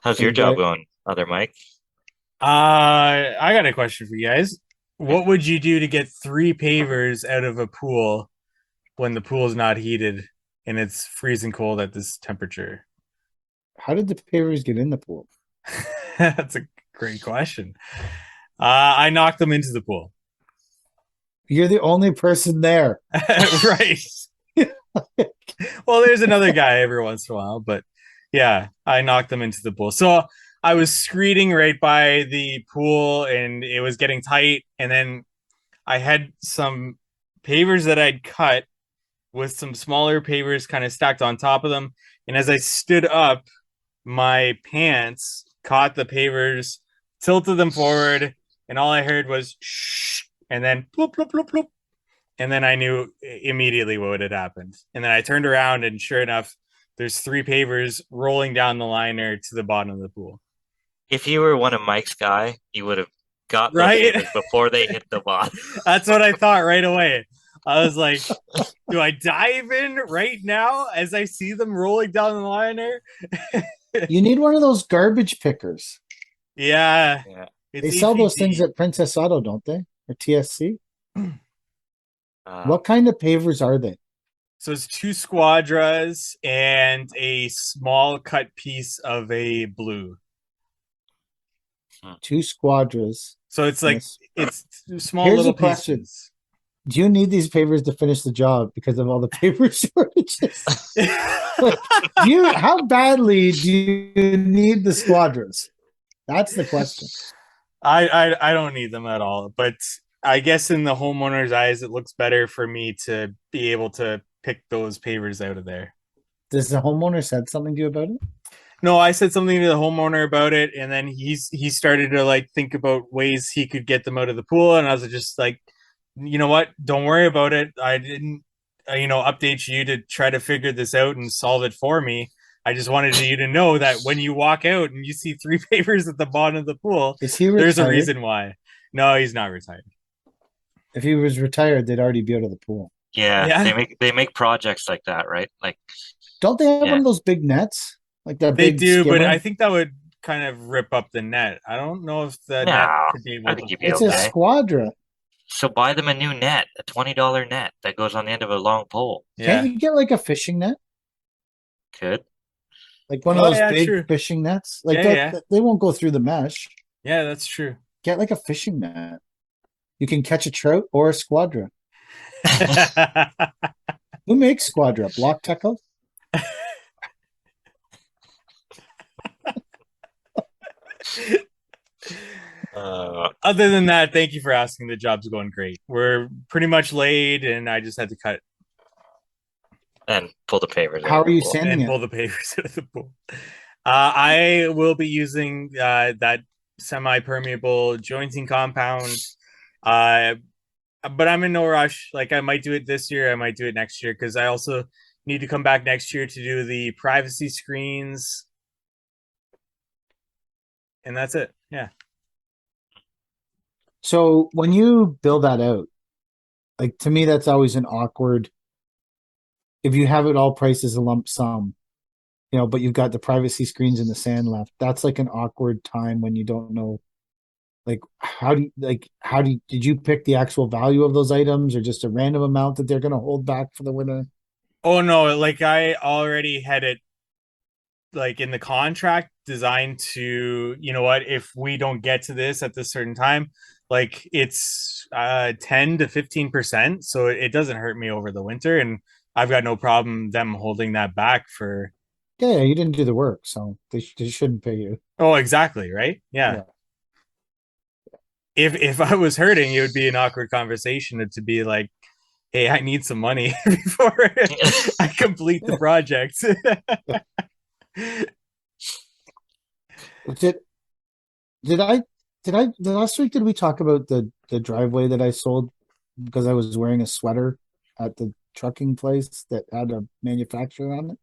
How's your Hey job Greg, going, other Mike? I got a question for you guys. Okay. What would you do to get three pavers out of a pool when the pool is not heated and it's freezing cold at this temperature? how did the pavers get in the pool? That's a great question. I knocked them into the pool. You're the only person there. Right. Well, there's another guy every once in a while, but yeah, I knocked them into the pool. So I was screeding right by the pool and it was getting tight. And then I had some pavers that I'd cut with some smaller pavers kind of stacked on top of them. And as I stood up, my pants caught the pavers, tilted them forward, and all I heard was shh, and then bloop, bloop, bloop, bloop. And then I knew immediately what had happened. And then I turned around, and sure enough, there's three pavers rolling down the liner to the bottom of the pool. If you were one of Mike's guy, you would have got those Right? favors before they hit the bottom. That's what I thought right away. I was like, do I dive in right now as I see them rolling down the liner? You need one of those garbage pickers. Yeah, Yeah. They it's sell those things HEB. at Princess Auto, don't they? Or TSC? Uh, What kind of pavers are they? So it's two squadras and a small cut piece of a blue. hmm. Two squadras. So it's And like this. it's small Here's a little question. pieces. Do you need these pavers to finish the job because of all the paper shortages? Like, how badly do you need the squadras? That's the question. I don't need them at all, but I guess in the homeowner's eyes, it looks better for me to be able to pick those pavers out of there. Does the homeowner said something to you about it? No, I said something to the homeowner about it, and then he started to like think about ways he could get them out of the pool, and I was just like, you know what? Don't worry about it. I didn't, update you to try to figure this out and solve it for me. I just wanted you to know that when you walk out and you see three pavers at the bottom of the pool, Is he there's a retired? reason why. No, he's not retired. If he was retired, they'd already be out of the pool. Yeah, they Yeah, make projects like that, right? Like, Don't they have one yeah. of those big nets? Like that they big do, but I skimmer? think that would kind of rip up the net. I don't know if the No, net could be I able to think you'd be It's a hold that. okay. squadra. So buy them a new net, a $20 net that goes on the end of a long pole. Can't Yeah. you get like a fishing net? Could. Like one of Oh those yeah, big true. fishing nets? Like Yeah, yeah, they won't go through the mesh. yeah. That's true. Get like a fishing net. You can catch a trout or a squadra. Who makes squadra? Block Techo? Uh, Other than that, thank you for asking. The job's going great. We're pretty much laid, and I just had to cut and pull the favors out How of are the you pool. sanding and it? pull the papers out of the pool. I will be using that semi-permeable jointing compound, uh, but I'm in no rush. Like I might do it this year, I might do it next year because I also need to come back next year to do the privacy screens, and that's it. Yeah. So when you build that out, like to me, that's always an awkward. If you have it all priced as a lump sum, but you've got the privacy screens and the sand left, that's like an awkward time when you don't know. Like, did you pick the actual value of those items or just a random amount that they're going to hold back for the winter? Oh no, like I already had it like in the contract designed to, you know what, if we don't get to this at this certain time, like it's 10 to 15%, so it doesn't hurt me over the winter, and I've got no problem them holding that back for. Yeah, you didn't do the work, so they shouldn't pay you. Oh, exactly, right? Yeah. Yeah. If I was hurting, it would be an awkward conversation to be like, hey, I need some money before I complete the project. Did did I the last week did we talk about the driveway that I sold because I was wearing a sweater at the trucking place that had a manufacturer on it?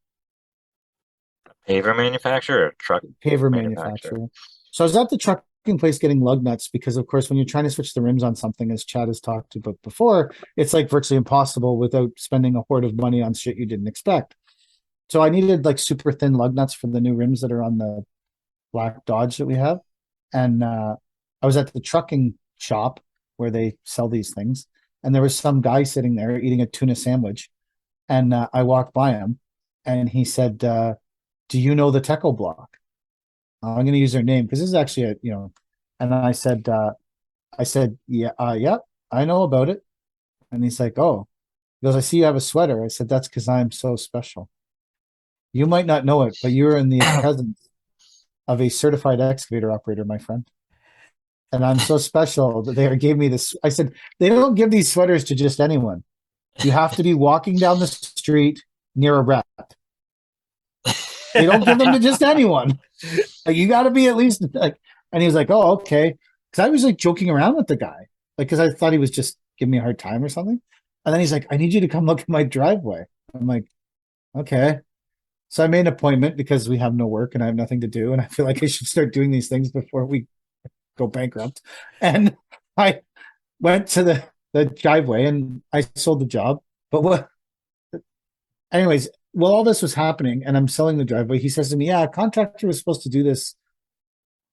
Paver manufacturer or truck Paver manufacturer? manufacturer. So I was at the trucking place getting lug nuts because, of course, when you're trying to switch the rims on something, as Chad has talked about before, it's like virtually impossible without spending a horde of money on shit you didn't expect. So I needed like super thin lug nuts for the new rims that are on black Dodge that we have. And I was at the trucking shop where they sell these things, and there was some guy sitting there eating a tuna sandwich. And I walked by him, and he said, "Do you know the Techo block?" I'm going to use their name because this is actually a, you know. And I said, "Yeah, yeah, I know about it." And he's like, "Oh," he goes, "I see you have a sweater." I said, "That's because I'm so special. You might not know it, but you're in the presence of a certified excavator operator, my friend. And I'm so special that they gave me this." I said, "They don't give these sweaters to just anyone. You have to be walking down the street near a rep. They don't give them to just anyone. Like, you got to be at least like." And he was like, "Oh, okay," because I was like joking around with the guy, like because I thought he was just giving me a hard time or something. And then he's like, "I need you to come look at my driveway." I'm like, "Okay." So I made an appointment because we have no work and I have nothing to do, and I feel like I should start doing these things before we go bankrupt. And I went to the driveway and I sold the job. But what, anyways, while all this was happening and I'm selling the driveway, he says to me, "Yeah, a contractor was supposed to do this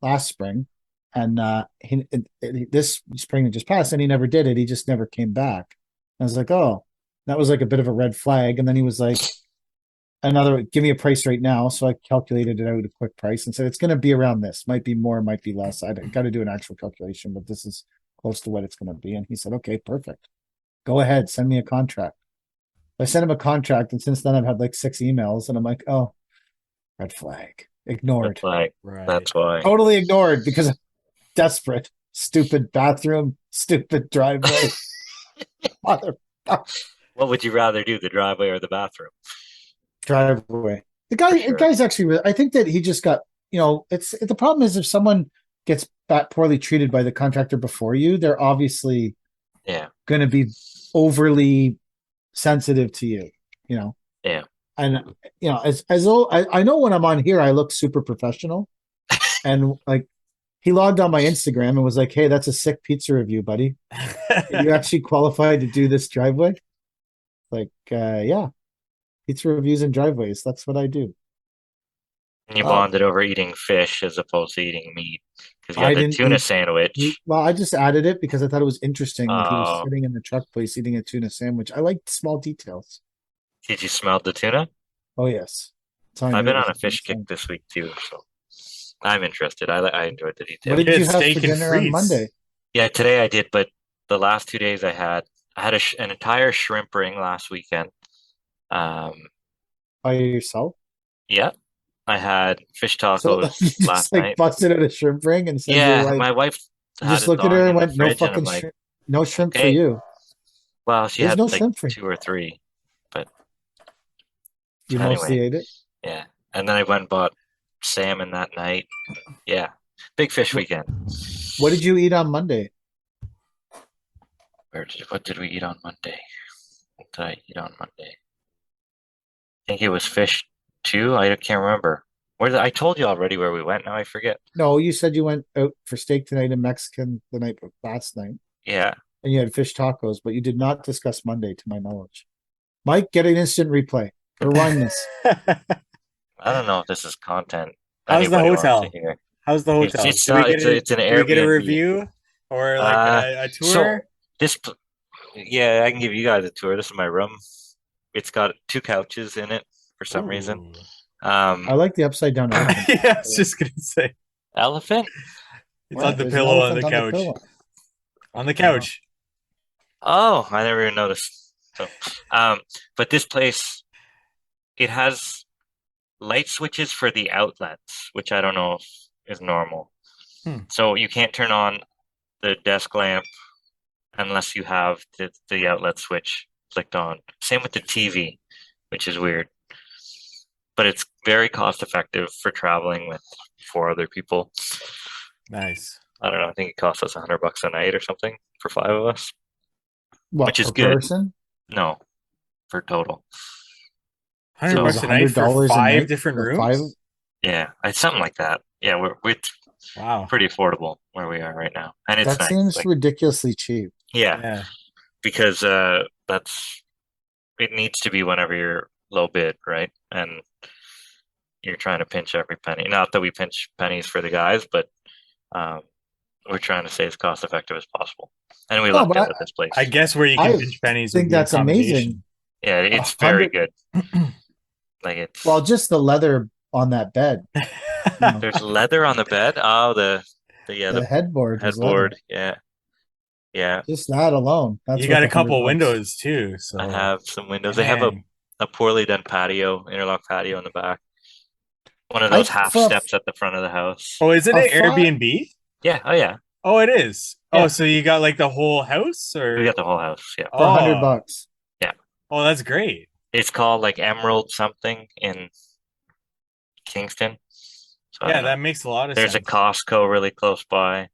last spring, and this spring that just passed, and he never did it. He just never came back." And I was like, "Oh, that was like a bit of a red flag." And then he was like, "Another, give me a price right now." So I calculated it out a quick price and said, "It's going to be around this. Might be more, might be less. I got to do an actual calculation, but this is close to what it's going to be." And he said, "Okay, perfect. Go ahead, send me a contract." I sent him a contract, and since then I've had like 6 emails, and I'm like, "Oh, red flag, ignored, That's like, Right. that's why. totally ignored because I'm desperate. Stupid bathroom, stupid driveway, mother What would you rather do, the driveway or the bathroom? driveway." For The sure. guy's actually really, I think that he just got, you know, it's the problem is if someone gets poorly treated by the contractor before you, they're obviously Yeah, going to be overly sensitive to you, you know. yeah. And you know, as though I know when I'm on here, I look super professional, and like he logged on my Instagram and was like, "Hey, that's a sick pizza review, buddy. Are you actually qualified to do this driveway?" Like, yeah, pizza reviews and driveways. That's what I do. And you Uh, bonded over eating fish as opposed to eating meat because you I had the didn't tuna eat meat. sandwich. Well, I just added it because I thought it was interesting that he was Uh, sitting in the truck place eating a tuna sandwich. I like small details. did you smell the tuna? Oh yes, that's how I I've knew been it on was a a tuna fish kick sandwich. this week too, so I'm interested. I enjoyed the What details. did you Good have for steak and dinner on frites. Monday? Yeah, today I did, but the last 2 days I had an entire shrimp ring last weekend. Um, By yourself? yeah, I had fish So tacos you just last like night. busted out a shrimp ring and said to your Yeah, wife, my wife you had just it looked at her thawing and in the went, "No fridge, and I'm fucking like, shrimp, no shrimp for okay. you. Well, she There's had no like shrimp for you." two or three, but You anyway, mostly ate it. yeah. And then I went and bought salmon that night. Yeah, big fish What, weekend. what did you eat on Monday? What did we eat on Monday? What did I eat on Monday? I think it was fish too. I can't remember. I told you already where we went. Now I forget. No, you said you went out for steak tonight and Mexican the night last night, Yeah. and you had fish tacos, but you did not discuss Monday, to my knowledge. Mike, get an instant replay. Rewind this. I don't know if this is content How's the anybody wants to hotel? hear. How's the hotel? It's not. It's an Do we get a Airbnb. review or like Uh, a so tour? this, yeah, I can give you guys a tour. This is my room. It's got two couches in it for some reason. Ooh. I like the upside down elephant. Yeah, I was just gonna say Elephant? it's Yeah, on the there's an pillow on the elephant on the couch. pillow. On the couch. Oh, I never even noticed. So, um, but this place, it has light switches for the outlets, which I don't know if is normal. Hmm. So you can't turn on the desk lamp unless you have the outlet switch clicked on. Same with the TV, which is weird. But it's very cost effective for traveling with four other people. Nice. I don't know. I think it costs us $100 a night or something for five of us, which What, is per good. person? No, for total. Hundred So it was bucks a night for $100 a five night different for five. rooms? Yeah, it's something like that. Yeah, we're Wow. pretty affordable where we are right now, and it's That nice. seems Like, ridiculously cheap. yeah, Yeah. because that's it needs to be whenever you're low bid, right? And you're trying to pinch every penny. Not that we pinch pennies for the guys, but we're trying to stay as cost effective as possible. And we No, lucked but out with this place. I guess where you can I pinch pennies would think be that's accommodation. amazing. Yeah, it's very 100. good. Like it's Well, just the leather on that bed. You know, there's leather on the bed. Oh, the the headboard is leather. headboard. Yeah, yeah. Just that alone. That's You worth got a couple $100. windows too, I so have some windows. They have man. a poorly done patio, interlock patio in the back. One of I those half for steps at the front of the house. Oh, is it a an five, Airbnb? Yeah. Oh yeah. Oh, it is. Yeah. Oh, so you got like the whole house, We or got the whole house. Yeah. for oh, $100. Yeah. oh, that's great. It's called like Emerald something in Kingston. So I Yeah, don't know. that makes a lot of There's a sense. Costco really close by.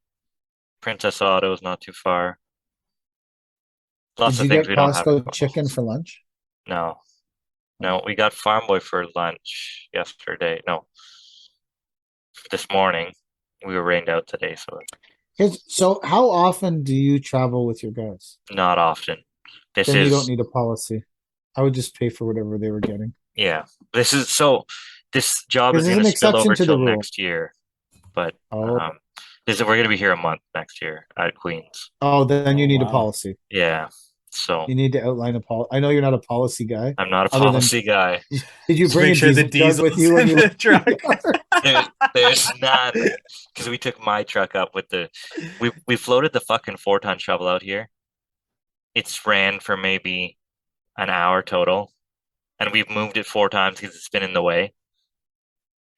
Princess Auto is not too far. Lots Did of you things get we don't have. Costco chicken for lunch? No, no, we got Farm Boy for lunch yesterday. No, this morning. We were rained out today, so So how often do you travel with your guys? not often. This Then you don't is, need a policy. I would just pay for whatever they were getting. yeah, this is so. This job is This is going to an spill exception over to the till rule. next year, but Oh, we're going to be here a month next year at Queens. then you Oh, need a wow. policy. Yeah, so You need to outline a policy. I know you're not a policy guy. I'm not a Other than, policy guy. did you Just bring make a sure the diesel truck with diesel's you when in you the truck. There's none because we took my truck up with we floated the fucking 4-ton shovel out here. It's ran for maybe an hour total, and we've moved it 4 times because it's been in the way.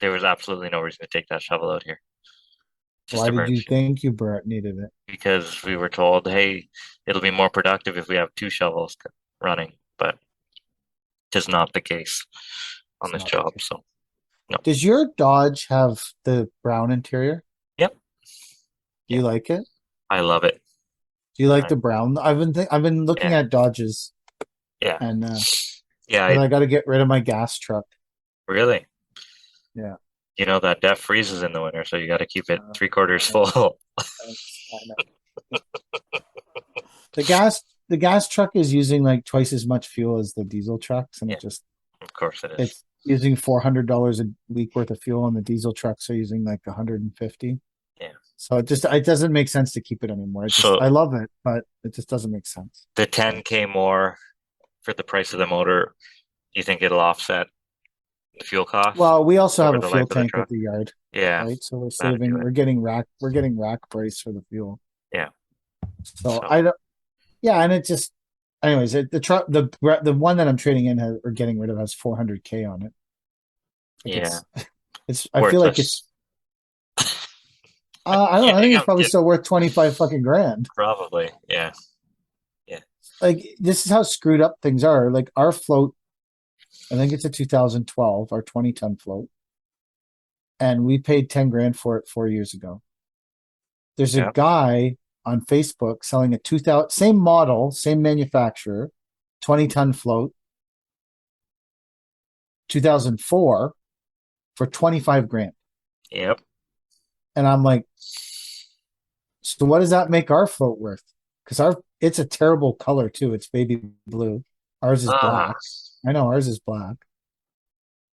There was absolutely no reason to take that shovel out here. Just Why did you emergency. think you needed it? Because we were told, hey, it'll be more productive if we have 2 shovels running, but it is not the case on It's this not job. okay. So Does your Dodge have the brown interior? Yep. Do you like it? I love it. Do you like Right. the brown? I've been looking Yeah. at Dodges, Yeah, and yeah. but I got to get rid of my gas truck. Really. Yeah. You know that DEF freezes in the winter, so you got to keep it Uh, 3/4 I know. full. I know. The gas truck is using like twice as much fuel as the diesel trucks, and Yeah. it just Of course it is. it's using $400 a week worth of fuel, and the diesel trucks are using like 150. Yeah. So it doesn't make sense to keep it anymore. So I love it, but it just doesn't make sense. the 10K more for the price of the motor, you think it'll offset the fuel cost Well, we also have over a the fuel life of the tank truck? at the yard, Yeah, right? So that'd do it. we're getting rack price for the fuel. Yeah. So So I don't, yeah, and it just, anyways, the truck, the one that I'm trading in or getting rid of has 400K on it. Like yeah, I feel like it's, worthless. I don't know. I think Yeah, it's probably yeah, still worth 25 fucking grand. probably. Yeah, Like this is how screwed up things are. Like our float, I think it's a 2012, our 20-ton float, and we paid 10 grand for it 4 years ago. There's a Yeah. guy on Facebook selling a 2000, same model, same manufacturer, 20-ton float, 2004 for 25 grand. Yep. And I'm like, so what does that make our float worth? Because it's a terrible color too. It's baby blue. Ours is Ah, black. I know ours is black.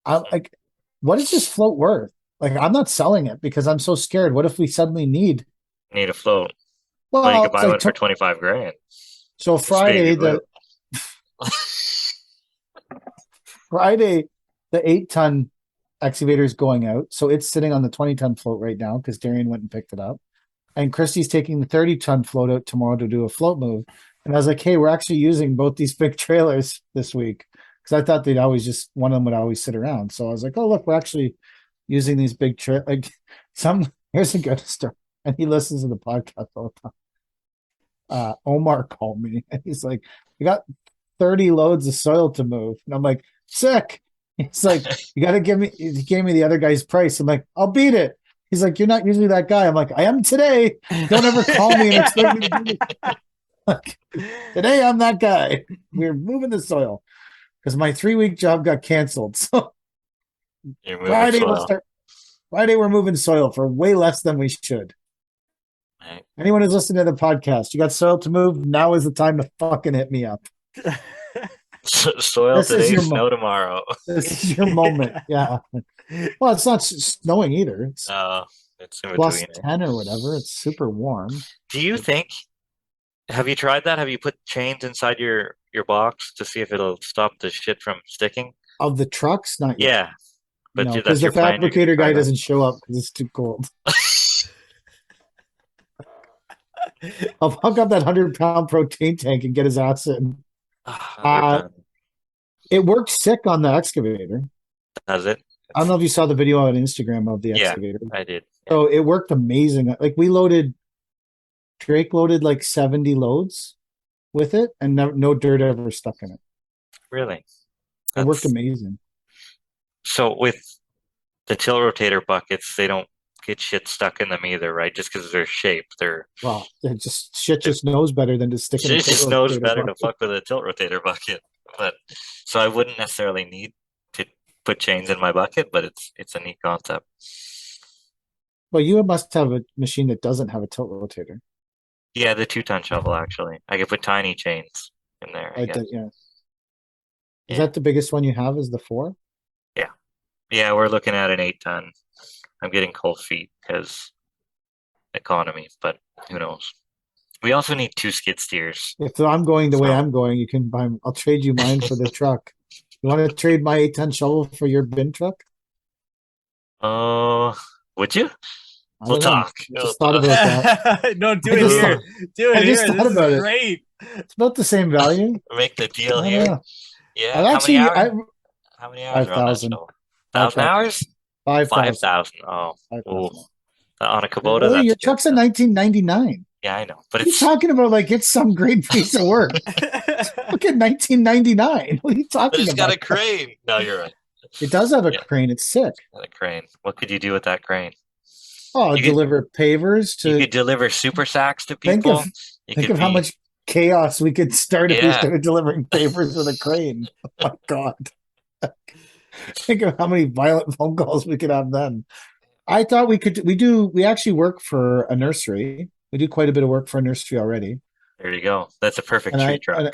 I'm like, what is this float worth? Like, I'm not selling it because I'm so scared. What if we suddenly need? need a float. Well, you Well, could it's buy like one for 25 grand. so It's baby Friday blue. the 8-ton excavator is going out. So it's sitting on the 20-ton float right now because Darian went and picked it up. And Christy's taking the 30-ton float out tomorrow to do a float move. And I was like, hey, we're actually using both these big trailers this week. Because I thought one of them would always sit around. So I was like, oh, look, we're actually using these big here's a good story. And he listens to the podcast all the time. Omar called me and he's like, we got 30 loads of soil to move. And I'm like, sick. He's like, he gave me the other guy's price. I'm like, I'll beat it. He's like, you're not usually that guy. I'm like, I am today. Don't ever call me and expect me to do it. Like, today I'm that guy. We're moving the soil because my 3-week job got canceled. So You're moving soil. Friday we're moving soil for way less than we should. Right. Anyone who's listening to the podcast, you got soil to move. Now is the time to fucking hit me up. Soil This is today, your snow tomorrow. this is your moment. Yeah. Well, it's not snowing either. It's Uh, it's in plus between. 10 or whatever. It's super warm. Do you think, have you tried that? Have you put chains inside your box to see if it'll stop the shit from sticking? Of the trucks, not yet. Yeah, but No, because that's the your plan. You're gonna fabricator try guy that. doesn't show up because it's too cold. I'll hook up that 100-pound protein tank and get his ass in. Uh, 100 pound. it worked sick on the excavator. Does it? I don't know if you saw the video on Instagram of the Yeah, excavator. I did. Yeah. So it worked amazing. Like Drake loaded like 70 loads with it, and no dirt ever stuck in it. Really? It worked That's amazing. so with the till rotator buckets, they don't get shit stuck in them either, right? Just because of their shape. Well, it just shit They're just knows better than to stick in a It tilt just knows rotator better to bucket. fuck with a tilt rotator bucket. But so I wouldn't necessarily need to put chains in my bucket, but it's a neat concept. Well, you must have a machine that doesn't have a tilt rotator. Yeah, the 2-ton shovel actually. I could put tiny chains in there, I Right? guess. Yeah. Is Yeah. that the biggest one you have? Is the 4? Yeah. Yeah, we're looking at an 8-ton. I'm getting cold feet because economy, but who knows? We also need 2 skid steers. If I'm going the way So, I'm going, you can buy. I'll trade you mine for the truck. You want to trade my 8-ton shovel for your bin truck? oh, would you? I We'll don't know. talk. We'll Just thought talk. about that. No, do I it just here. thought, Do it I just here. thought This is about it. great. It's about the same value. Make the I deal don't here. know. Yeah. I've actually I How many hours five are on that thousand, show? five 1,000 thousand, hours? 5,000, 5,000. Oh, five ooh. thousand. On a Kubota, Really, that's your good. truck's a 1999. Yeah, I know. But What are you it's talking about? Like it's some great piece of work. Look at 1999. What are you but talking it's got about? a crane. No, you're right. It does have a Yeah, crane. It's sick. got a crane. What could you do with that crane? Oh, You could deliver pavers you to could deliver super sacks to think people. of You think could of how be much chaos we could start if we yeah. started delivering pavers with a crane. Oh my God. Think of how many violent phone calls we could have then. I thought we actually work for a nursery. We do quite a bit of work for a nursery already. There you go. That's a perfect tree truck. And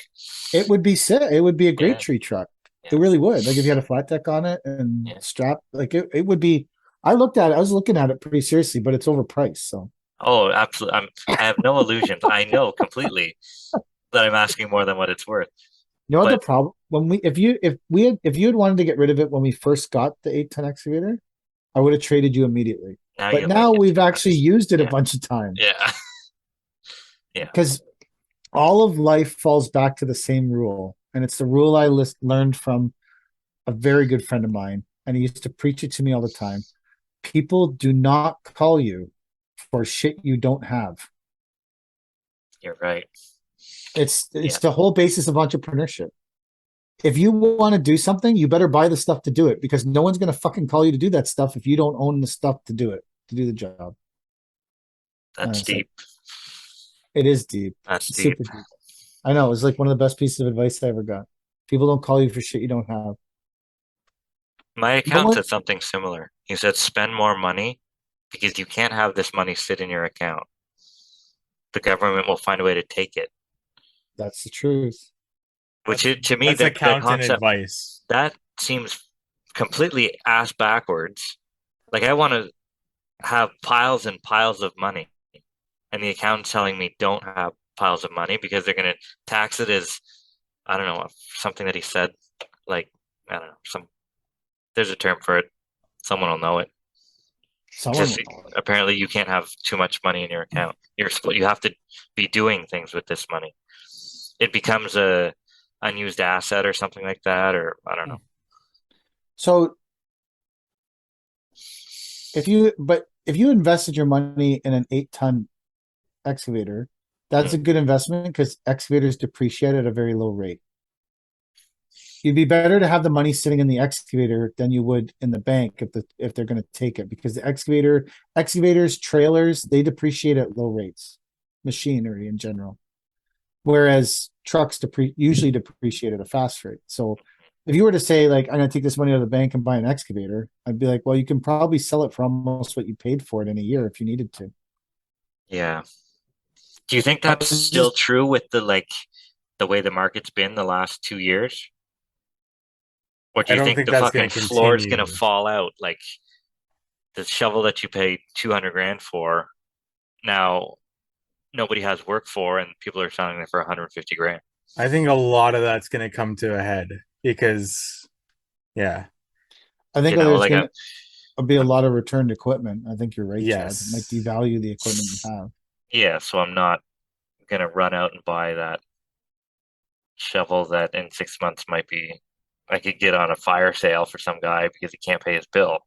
it would be sick. It would be a great Yeah, tree truck. It yeah, really would. Like if you had a flat deck on it and yeah. strap, like it would be. I looked at it. I was looking at it pretty seriously, but it's overpriced. So Oh, absolutely. I have no illusions. I know completely that I'm asking more than what it's worth. you know what the But problem when we if you had wanted to get rid of it when we first got the 8-ton excavator, I would have traded you immediately. now But you like now it we've too actually much. used it a Yeah, bunch of times yeah, yeah. because all of life falls back to the same rule, and it's the rule I learned from a very good friend of mine, and he used to preach it to me all the time. People do not call you for shit you don't have. You're right. It's Yeah, the whole basis of entrepreneurship. If you want to do something, you better buy the stuff to do it because no one's going to fucking call you to do that stuff if you don't own the stuff to do it, to do the job. that's It's like, deep. it is deep. That's It's deep. super deep. I know. It's like one of the best pieces of advice I ever got. People don't call you for shit you don't have. My No accountant one, said something similar. He said, spend more money because you can't have this money sit in your account. The government will find a way to take it. that's the truth. To me, That's the accountant concept advice. that seems completely ass backwards. Like I want to have piles and piles of money, and the accountant's telling me don't have piles of money because they're going to tax it as I don't know something that he said. Like I don't know there's a term for it. Someone will know it. Someone Just will. apparently you can't have too much money in your account. You have to be doing things with this money. It becomes a unused asset or something like that, or I don't know. So if you invested your money in an 8-ton excavator, that's a Mhm. good investment because excavators depreciate at a very low rate. You'd be better to have the money sitting in the excavator than you would in the bank if they're going to take it because the excavators, trailers, they depreciate at low rates, machinery in general. Whereas trucks usually depreciate at a fast rate. So if you were to say like I'm going to take this money out of the bank and buy an excavator, I'd be like, well, you can probably sell it for almost what you paid for it in a year if you needed to. Yeah. Do you think I that's was still just true with the way the market's been the last 2 years? Or do I you don't think think the that's going fucking to floor is continue. gonna fall out? Like the shovel that you paid 200 grand for, now nobody has work for, and people are selling it for 150 grand. I think a lot of that's going to come to a head because, yeah, I think You know, there's like going to be a lot of returned equipment. I think you're right, Chad. It might yes. devalue the equipment you have. yeah, so I'm not gonna run out and buy that shovel that in 6 months might be I could get on a fire sale for some guy because he can't pay his bill.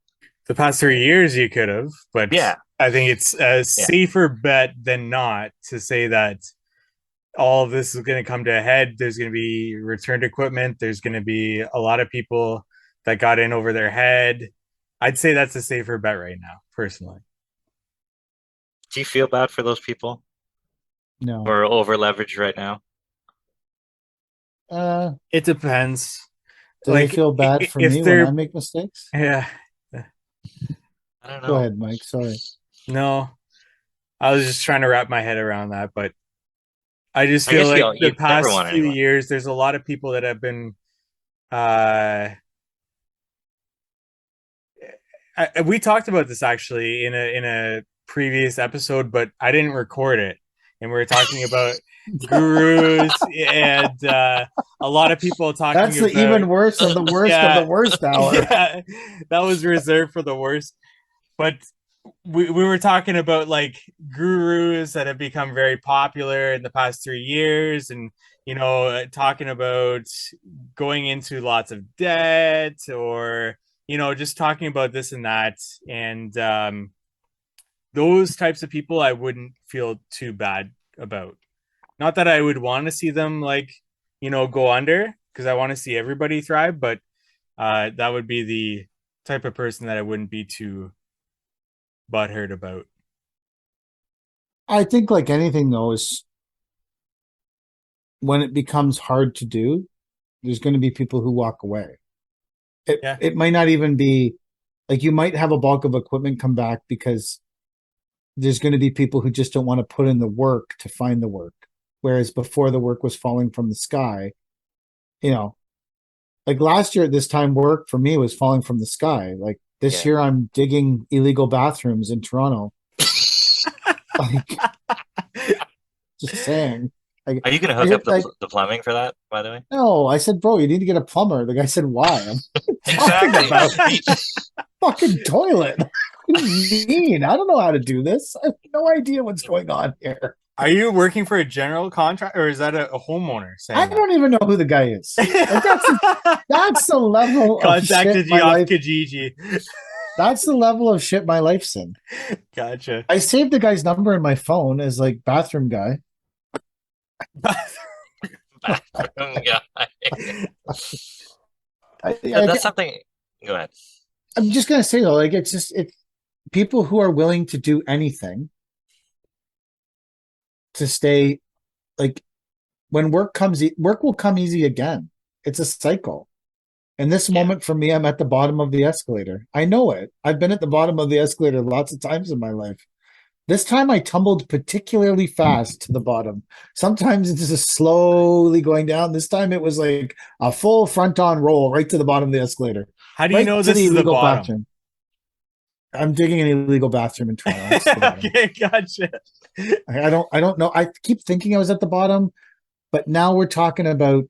The past 3 years you could have, but Yeah, I think it's a yeah. safer bet than not to say that all of this is going to come to a head. There's going to be returned equipment. There's going to be a lot of people that got in over their head. I'd say that's a safer bet right now, personally. Do you feel bad for those people who No. are over leveraged right now? It depends. Do they Like feel bad for if me when I they're, make mistakes? yeah, I don't Go know. ahead, Mike. Sorry. no, I was just trying to wrap my head around that, but I just I feel guess like you the never past want few anyone. years, there's a lot of people that have been. Uh, we talked about this actually in a previous episode, but I didn't record it, and we were talking about gurus and a lot of people That's talking the about even worse of the worst of the yeah, worst hour. yeah, that was reserved for the worst. But we were talking about like gurus that have become very popular in the past 3 years, and talking about going into lots of debt, or just talking about this and that, and those types of people I wouldn't feel too bad about. Not that I would want to see them like go under, because I want to see everybody thrive, but that would be the type of person that I wouldn't be too butthurt about. I think, like anything, though, is when it becomes hard to do, there's going to be people who walk away. It Yeah. it might not even be like you might have a bulk of equipment come back because there's going to be people who just don't want to put in the work to find the work. Whereas before the work was falling from the sky, you know, like last year at this time, work for me was falling from the sky. Like this Yeah. year, I'm digging illegal bathrooms in Toronto. Like, just saying. Like, Are you gonna hook up the plumbing for that, by the way? no, I said, bro, you need to get a plumber. The guy said, why? I'm talking Exactly. about fucking toilet. What do you mean? I don't know how to do this. I have no idea what's going on here. Are you working for a general contractor, or is that a homeowner I saying don't even know who the guy is. Like that? that's the level of Contacted shit you my off life. Kijiji. That's the level of shit my life's in. Gotcha. I saved the guy's number in my phone as like bathroom guy. Bathroom guy. That's something. Go ahead. I'm just gonna say though, like it's people who are willing to do anything to stay. Like when work comes, work will come easy again. It's a cycle. In this Yeah. moment for me, I'm at the bottom of the escalator. I know it. I've been at the bottom of the escalator lots of times in my life. This time I tumbled particularly fast to the bottom. Sometimes it's just slowly going down. This time it was like a full front on roll right to the bottom of the escalator. How do you Right know to this the is the illegal bottom? bathroom. I'm digging an illegal bathroom in Toronto. That's the bottom. Okay, gotcha. I don't know. I keep thinking I was at the bottom, but now we're talking about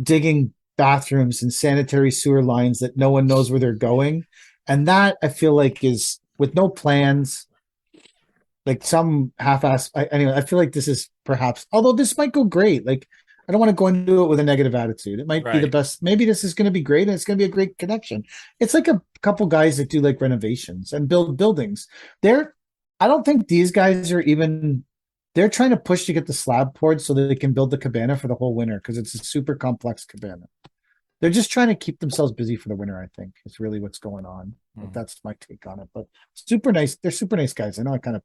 digging bathrooms and sanitary sewer lines that no one knows where they're going. And that I feel like is with no plans, like some half-ass. Anyway, I feel like this is perhaps, although this might go great. Like I don't want to go into it with a negative attitude. It might be the Right. best. Maybe this is going to be great and it's going to be a great connection. It's like a couple guys that do like renovations and build buildings. I don't think these guys are even. They're trying to push to get the slab poured so that they can build the cabana for the whole winter because it's a super complex cabana. They're just trying to keep themselves busy for the winter. I think is really what's going on. Like, that's my take on it. But super nice. They're super nice guys. I know I kind of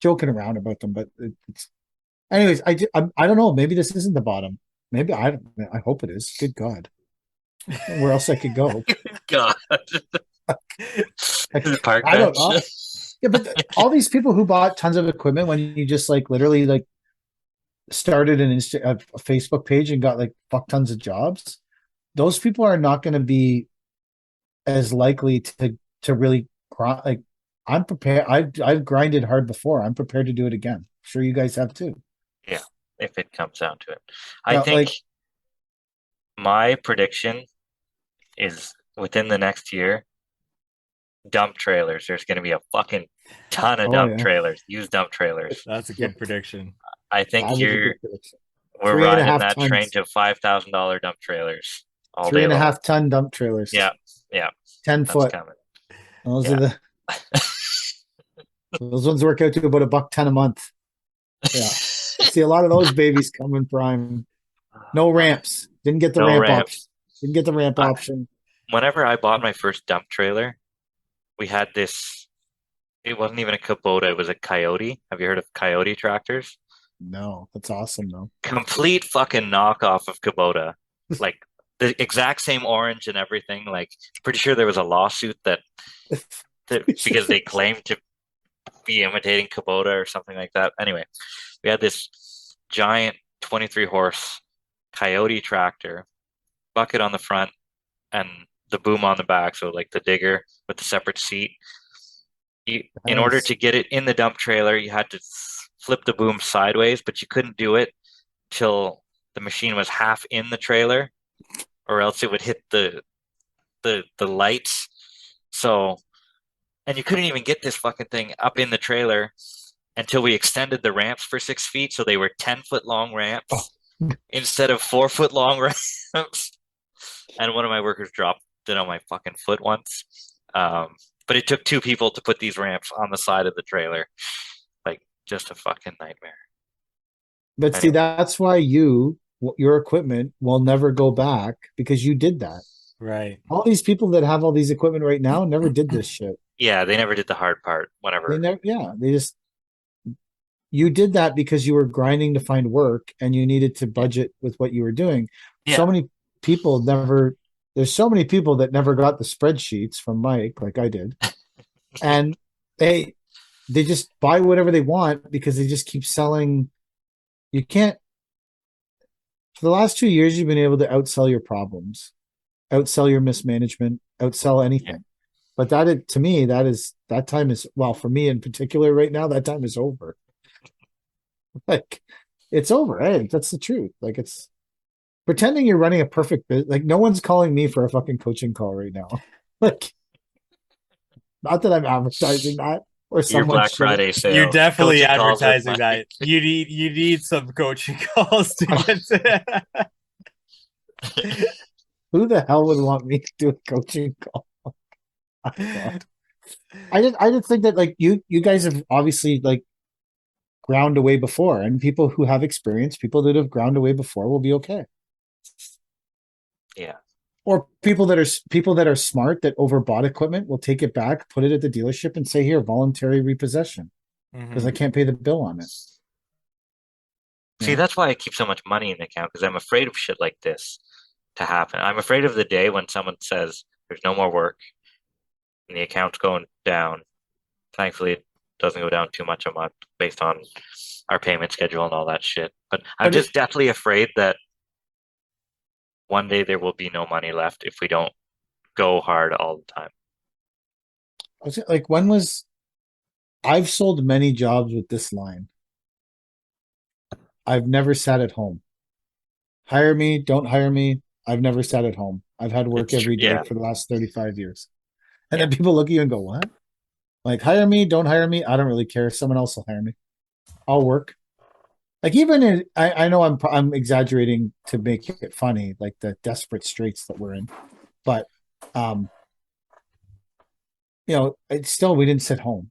joking around about them, but it's. Anyways, I don't know. Maybe this isn't the bottom. Maybe I hope it is. Good God, where else I could go? God. Park I don't bench. know. Yeah, but all these people who bought tons of equipment when you just like literally like started a Facebook page and got like fuck tons of jobs. those people are not going to be as likely to really like. I'm prepared. I've grinded hard before. I'm prepared to do it again. Sure, you guys have too. Yeah, if it comes down to it. I Yeah, think like my prediction is within the next year, dump trailers. There's going to be a fucking ton of oh dump yeah, trailers, used dump trailers. That's a yep, good prediction. I think that is a good prediction. we're Three and a riding half that train tons, to $5,000 dump trailers all three day and a long. half ton dump trailers. Yeah, yeah, 10 that's foot. coming. Those are Yeah. the those ones work out to about $110 a month. Yeah. See a lot of those babies coming prime. No ramps. Didn't get the No ramp option. ramps. Didn't get the ramp I, option. whenever I bought my first dump trailer, we had this. It wasn't even a Kubota, it was a Coyote. Have you heard of Coyote tractors? No, that's awesome though. Complete fucking knockoff of Kubota. Like the exact same orange and everything. Like pretty sure there was a lawsuit that because they claimed to be imitating Kubota or something like that. Anyway, we had this giant 23 horse Coyote tractor, bucket on the front and the boom on the back. So like the digger with the separate seat. In order Nice. to get it in the dump trailer, you had to flip the boom sideways, but you couldn't do it till the machine was half in the trailer, or else it would hit the lights. So, and you couldn't even get this fucking thing up in the trailer until we extended the ramps for 6 feet, so they were 10-foot long Oh, ramps instead of 4-foot long ramps. And one of my workers dropped it on my fucking foot once. But it took two people to put these ramps on the side of the trailer. Like, just a fucking nightmare. but see, Anyway, that's why your equipment will never go back because you did that. Right. All these people that have all these equipment right now never did this shit. yeah, they never did the hard part. They Whenever, never, yeah, they just, you did that because you were grinding to find work and you needed to yeah, budget with what you were doing. So yeah, many people never, there's so many people that never got the spreadsheets from Mike, like I did. And they, they just buy whatever they want because they just keep selling. You can't, for the last 2 years, you've been able to outsell your problems, outsell your mismanagement, outsell yeah. anything. But to me, that time is, well, for me in particular right now, that time is over. Like it's over. Hey, that's the truth. Like it's pretending you're running a perfect business. Like no one's calling me for a fucking coaching call right now. Like not that I'm advertising that or Your someone Black should. Friday You're sale. definitely Coaching calls with advertising Mike. that. You need some coaching calls to get to Who the hell would want me to do a coaching call? Oh, God. I just think that like you guys have obviously like ground away before, and people who have experience, people that have ground away before will be okay. Yeah, Or people that are smart that overbought equipment will take it back, put it at the dealership, and say, "Here, voluntary repossession," because I Mhm. can't pay the bill on it. You see, know, that's why I keep so much money in the account because I'm afraid of shit like this to happen. I'm afraid of the day when someone says there's no more work and the account's going down. Thankfully, it doesn't go down too much a month based on our payment schedule and all that shit. But I'm but just deathly afraid that one day there will be no money left if we don't go hard all the time. like when was I've sold many jobs with this line. I've never sat at home. Hire me, don't hire me. I've never sat at home. I've had work It's true. every day Yeah, for the last 35 years. And yeah. then people look at you and go, "What?" Like, hire me, don't hire me. I don't really care. Someone else will hire me. I'll work. Like even in, I know I'm exaggerating to make it funny, like the desperate straits that we're in, but um, it's still we didn't sit home.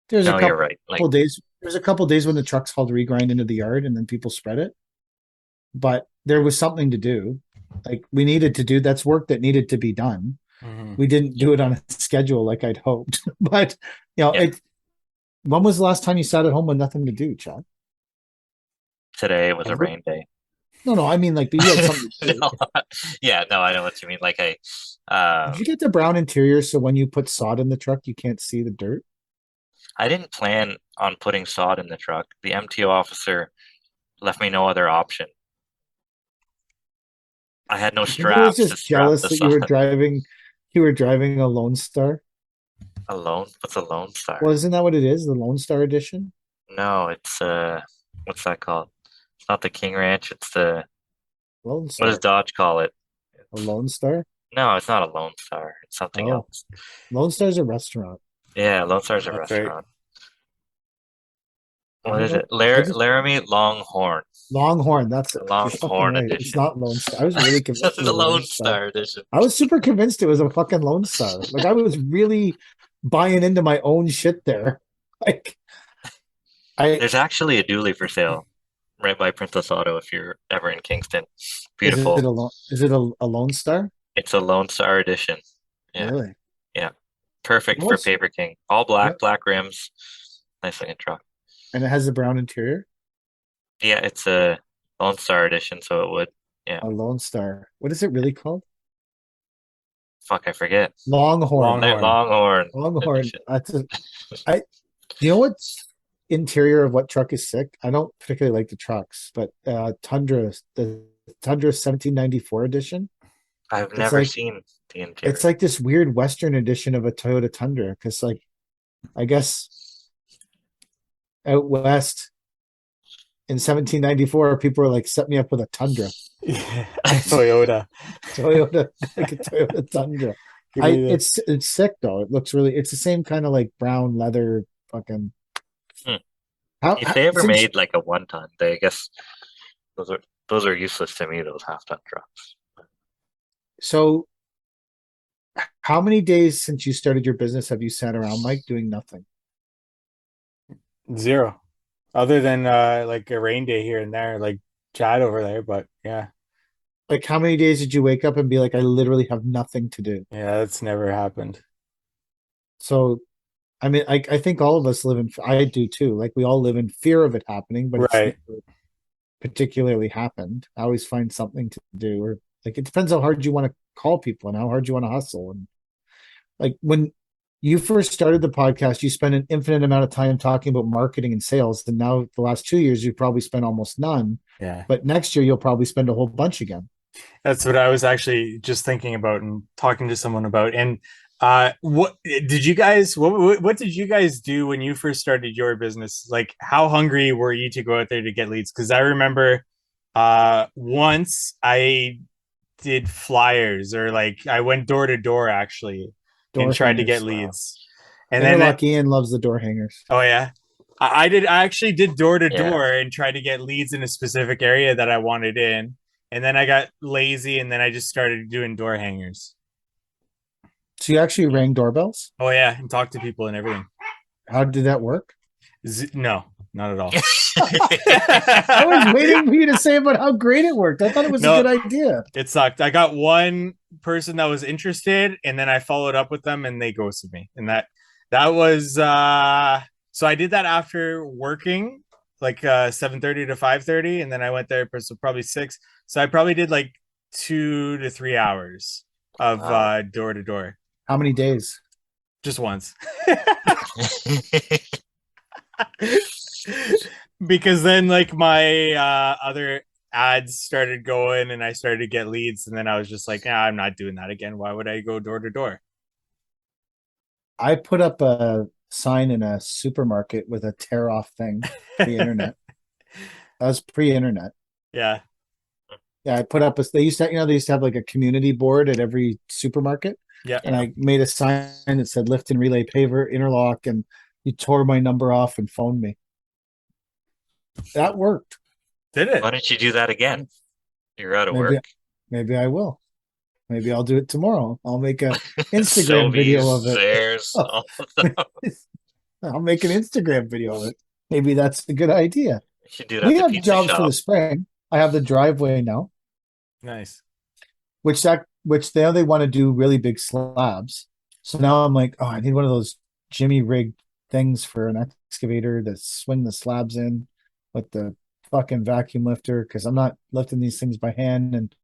There's a No, you're couple right. Like, days. There's a couple days when the trucks hauled regrind into the yard and then people spread it, but there was something to do. Like we needed to do that's work that needed to be done. Mhm. We didn't do it on a schedule like I'd hoped, but yeah, it. When was the last time you sat at home with nothing to do, Chad? today was a Ever? rain day. No, no. I mean, like, but you had something to do. No, yeah, no, I know what you mean. Like, Did you get the brown interior so when you put sod in the truck, you can't see the dirt? I didn't plan on putting sod in the truck. The MTO officer left me no other option. I had no I think I was straps to just strap jealous that this on. you were driving a Lone Star. A Lone? What's a Lone Star? Well, isn't that what it is? The Lone Star edition? No, it's what's that called? It's not the King Ranch. It's the Lone what does Star. Dodge call it? A Lone Star? No, it's not a Lone Star. It's something Oh, else. Lone Star's a restaurant. Yeah, Lone Star's a That's right. restaurant. I What don't is know. it? I just Laramie Longhorn. Longhorn. That's The it. You're fucking Longhorn right. It's edition. not Lone Star. I was really convinced it The was a Lone Lone Star. Star edition. I was super convinced it was a fucking Lone Star. Like I was really buying into my own shit there. Like I There's actually a dually for sale right by Princess Auto if you're ever in Kingston. is it Beautiful. a Lone Star? It's a Lone Star edition. Yeah, Really? yeah. Perfect for What's Paper King. All what? black rims. Nice looking truck. And it has the brown interior? Yeah, it's a Lone Star edition, so it would. Yeah. A Lone Star. What is it really called? Fuck, I forget. Longhorn. Longhorn. Longhorn Longhorn. edition. That's a I you know what's interior of what truck is sick? I don't particularly like the trucks, but the Tundra 1794 edition. I've It's never like seen the it's interior. like this weird Western edition of a Toyota Tundra because like I guess out west in 1794 people were like set me up with a Tundra. Toyota. Toyota, like a Toyota Tundra. Give me the It's sick though. It looks really it's the same kind of like brown leather fucking Hmm. how, If they ever since made like a one ton, they I guess those are useless to me, those half ton trucks. so how many days since you started your business have you sat around, Mike, doing nothing? zero. Other than like a rain day here and there, like Chad over there, but yeah. Like how many days did you wake up and be like, I literally have nothing to do? Yeah, that's never happened. So I mean, I think all of us live in I do too. Like we all live in fear of it happening, but it's Right. never particularly happened. I always find something to do, or like it depends how hard you want to call people and how hard you want to hustle. And like when you first started the podcast, you spent an infinite amount of time talking about marketing and sales. And now the last 2 years, you've probably spent almost none. Yeah. But next year, you'll probably spend a whole bunch again. That's what I was actually just thinking about and talking to someone about. And what did you guys what did you guys do when you first started your business? Like how hungry were you to go out there to get leads? Because I remember once I did flyers or like I went door to door actually and Door tried to get hangers. leads. And then Interlock Ian loves the door hangers. oh yeah. I actually did door to Yeah. door and tried to get leads in a specific area that I wanted in. And then I got lazy and then I just started doing door hangers. So you actually rang doorbells? Oh yeah, and talk to people and everything. How did that work? No, not at all. I was waiting for you to say about how great it worked. I thought it was a No. good idea. It sucked. I got one person that was interested and then I followed up with them and they ghosted me. And that was so I did that after working like 7:30 to 5:30 and then I went there for so probably 6. So I probably did like 2 to 3 hours of Wow. door to door How many days? just once. Because then like my other ads started going and I started to get leads and then I was just like, I'm not doing that again. Why would I go door to door? I put up a sign in a supermarket with a tear off thing, the internet. That was pre-internet. Yeah. Yeah, I put up they used to, they used to have like a community board at every supermarket. Yeah. And I made a sign that said lift and relay paver, interlock, and you tore my number off and phoned me. That worked. Did it? Why don't you do that again? You're out of Maybe work. maybe I will. Maybe I'll do it tomorrow. I'll make a Instagram video of it. Theirs, all of them. I'll make an Instagram video of it. Maybe that's a good idea. You should do it at We the have pizza jobs for shop. the spring. I have the driveway now, Nice. which now they want to do really big slabs. So now I'm like, oh, I need one of those Jimmy rig things for an excavator to swing the slabs in with the fucking vacuum lifter because I'm not lifting these things by hand. And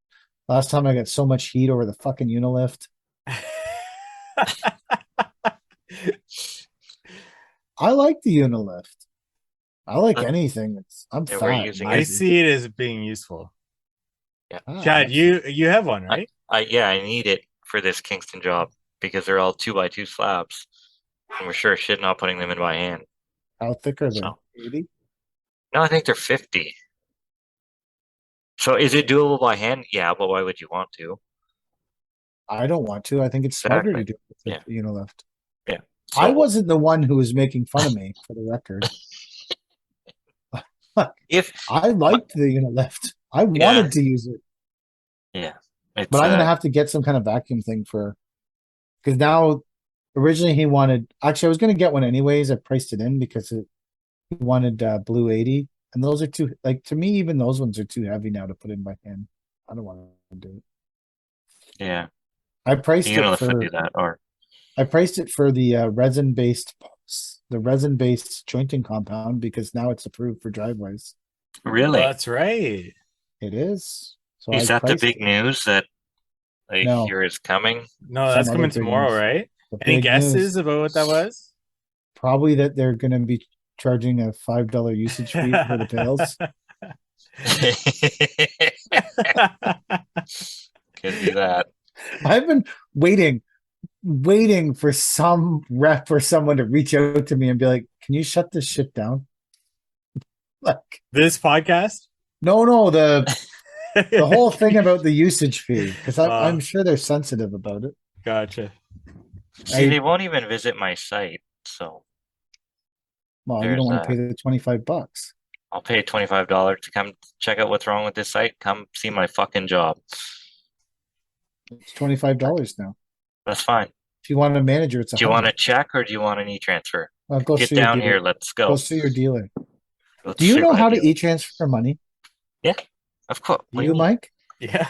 last time I got so much heat over the fucking Unilift. I like the Unilift. I like anything. I'm Yeah, we're fat. using I it. see it as being useful. Chad, you have one, right? I need it for this Kingston job because they're all 2x2 slabs, and we're sure as shit not putting them in by hand. How thick are they? So 80? no, I think they're 50. So is it doable by hand? Yeah, but why would you want to? I don't want to. I think it's smarter to Exactly. do it with the Unilift. Yeah. I So wasn't the one who was making fun of me, for the record. if I liked the Unilift. I wanted to use it, yeah, it's but I'm gonna have to get some kind of vacuum thing because now originally he wanted. Actually, I was gonna get one anyways. I priced it in because he wanted blue 80, and those are too like to me. Even those ones are too heavy now to put in by hand. I don't want to do it. yeah. I priced You're gonna it have to for do that, or the resin-based jointing compound because now it's approved for driveways. really? That's right. It is. So Is I that the priced big news that I no hear is coming? No, some that's other coming big tomorrow, news. right? The Any big guesses news, about what that was? probably that they're going to be charging a $5 usage fee for the pails. Could be that. I've been waiting for some rep or someone to reach out to me and be like, "Can you shut this shit down?" Like, This podcast? no, the whole thing about the usage fee because I'm Uh, sure they're sensitive about it. Gotcha. See, they won't even visit my site, so Well, you there's don't want to pay that. the $25. I'll pay $25 to come check out what's wrong with this site. Come see my fucking job. It's $25 now. That's fine. If you want a manager, it's Do you want a 100. check or do you want an e-transfer? Go Get see your down dealer. here. Let's Go go. see your dealer. Let's Do you see know my how to deal. e-transfer money? Yeah, of course. Do What do you, mean? Mike? Yeah.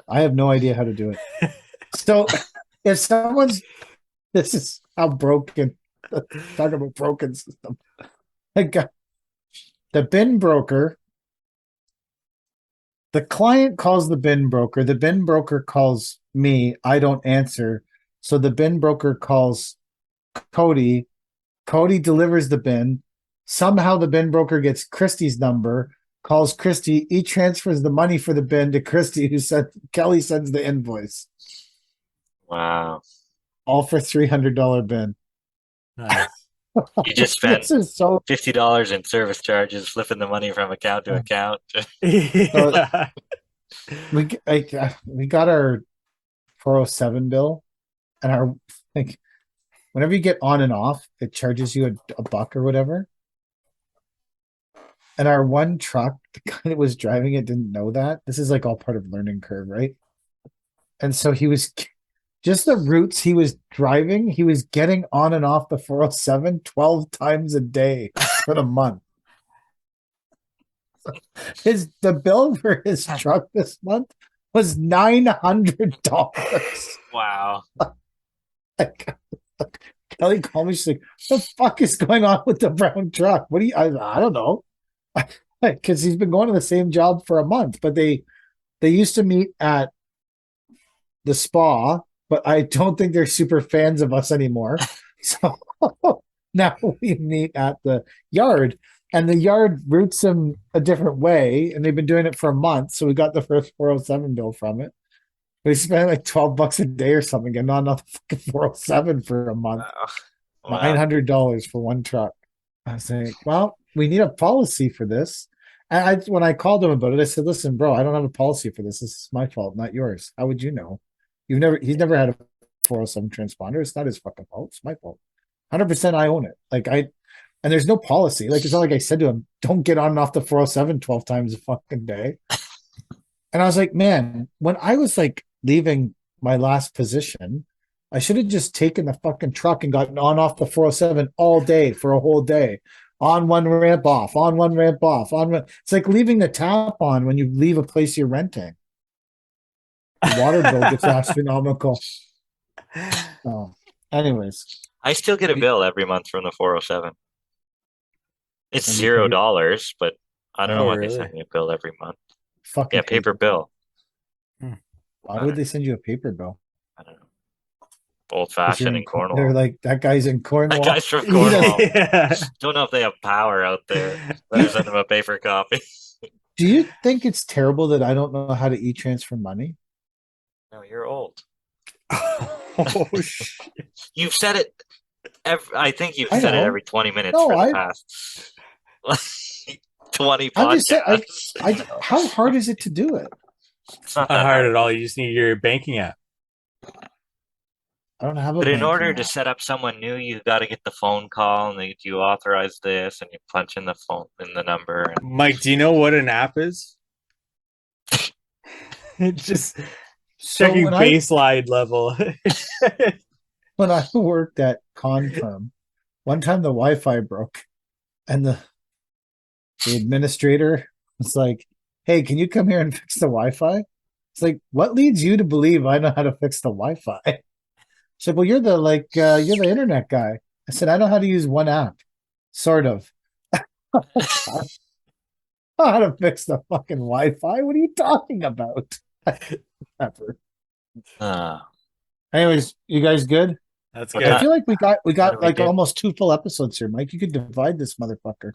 I have no idea how to do it. So if this is how broken, talk about broken system. Like the bin broker, the client calls the bin broker calls me, I don't answer. So the bin broker calls Cody delivers the bin. Somehow the bin broker gets Christie's number, calls Christie, he transfers the money for the bin to Christie, Kelly sends the invoice. Wow. All for $300 bin. Nice. You just spent This is so $50 in service charges, flipping the money from account to account. Yeah. we got our 407 bill and our like whenever you get on and off, it charges you a buck or whatever. And our one truck, the guy that was driving it didn't know that. This is like all part of learning curve, right? And so he was just the routes he was driving, he was getting on and off the 407 12 times a day for the month. The bill for his truck this month was $900. Wow. Kelly called me. She's like, "What the fuck is going on with the brown truck? What do you?" I don't know, because he's been going to the same job for a month. But they used to meet at the spa, but I don't think they're super fans of us anymore. So now we meet at the yard, and the yard routes him a different way, and they've been doing it for a month. So we got the first 407 bill from it. We spent like $12 a day or something, getting on the fucking 407 for a month. Wow. $900 for one truck. I was like, well, we need a policy for this. And when I called him about it, I said, listen, bro, I don't have a policy for this. This is my fault, not yours. How would you know? He's never had a 407 transponder. It's not his fucking fault. It's my fault. 100% I own it. And there's no policy. Like, it's not like I said to him, don't get on and off the 407 12 times a fucking day. And I was like, man, when I was like leaving my last position, I should have just taken the fucking truck and gotten on off the 407 all day for a whole day. On one ramp off, on one ramp off, it's like leaving the tap on when you leave a place you're renting. The water bill gets astronomical. Oh, anyways. I still get a bill every month from the 407. It's And you $0, but I don't know why they really? send me a bill every month. Fucking Yeah, paper bill. Why would they send you a paper bill? I don't know. Old 'Cause you're fashioned in Cornwall. They're like, that guy's in Cornwall. That guy's from Cornwall. Yeah. Don't know if they have power out there. Better send them a paper copy. Do you think it's terrible that I don't know how to e-transfer money? No, you're old. Oh, shit. You've said it. I think you've I said it know. every 20 minutes No, for the I past 20 I'm just saying podcasts. how hard is it to do it? It's not Not that hard hard. at all. You just need your banking app. I don't have a But in banking order to app. set up someone new, you got to get the phone call and they, you authorize this and you punch in the phone in the number. And Mike, do you know what an app is? It's just So checking baseline level. when I worked at Confirm, one time the Wi-Fi broke and the administrator was like, "Hey, can you come here and fix the Wi-Fi?" It's like, what leads you to believe I know how to fix the Wi-Fi? She's like, well, you're the internet guy. I said, I know how to use one app, sort of. I know how to fix the fucking Wi-Fi. What are you talking about? Ever. uh, Anyways, you guys good? That's What good. I feel like we What got did we like do? almost 2 full episodes here, Mike. You could divide this motherfucker.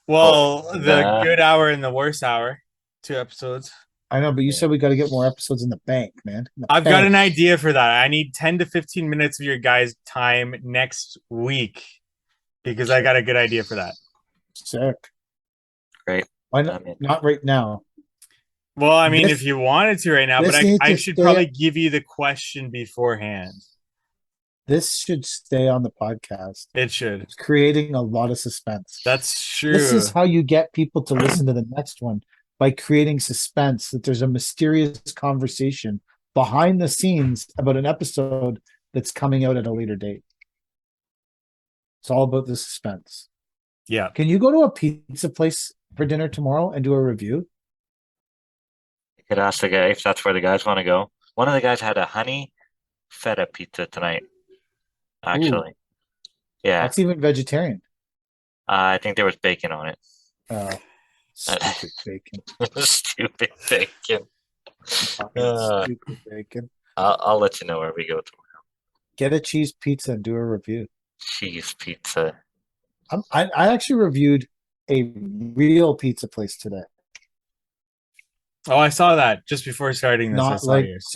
Well, the nah. good hour and the worst hour, 2 episodes. I know, but you said we got to get more episodes in the bank, man. In the I've got bank. an idea for that. I need 10 to 15 minutes of your guys' time next week because I got a good idea for that. Sick. Great. Why I'm not? in. Not right now. Well, I mean, This- if you wanted to right now, but this needs I to should stay- probably give you the question beforehand. This should stay on the podcast. It should. It's creating a lot of suspense. That's true. This is how you get people to listen to the next one, by creating suspense that there's a mysterious conversation behind the scenes about an episode that's coming out at a later date. It's all about the suspense. Yeah. Can you go to a pizza place for dinner tomorrow and do a review? You could ask the guy if that's where the guys want to go. One of the guys had a honey feta pizza tonight, actually. Yeah, That's even vegetarian. I think there was bacon on it. Stupid bacon. Stupid bacon. Fucking Uh, stupid bacon. I'll let you know where we go tomorrow. Get a cheese pizza and do a review. Cheese pizza. I actually reviewed a real pizza place today. Oh, I saw that just before starting this. I Not saw like yours.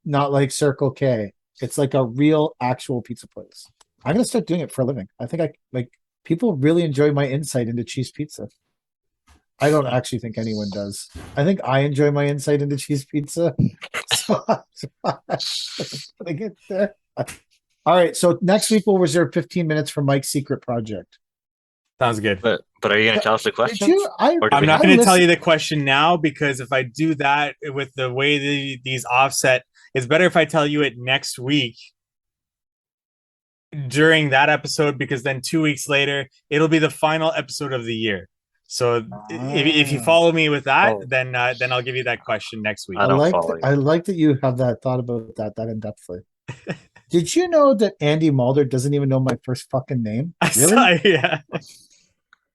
not like Circle K. It's like a real actual pizza place. I'm gonna start doing it for a living. I think people really enjoy my insight into cheese pizza. I don't actually think anyone does. I think I enjoy my insight into cheese pizza. So I'm gonna get there. All right, so next week we'll reserve 15 minutes for Mike's secret project. Sounds good. But are you going to tell us the Did questions? you? Or do I'm we not have- going to tell listen- you the question now because if I do that with the way these offset, it's better if I tell you it next week during that episode because then 2 weeks later it'll be the final episode of the year. So if you follow me with that, Oh. then I'll give you that question next week. I don't follow you. I like that you have that thought about that in depthly. Did you know that Andy Mulder doesn't even know my first fucking name? Really? Yeah.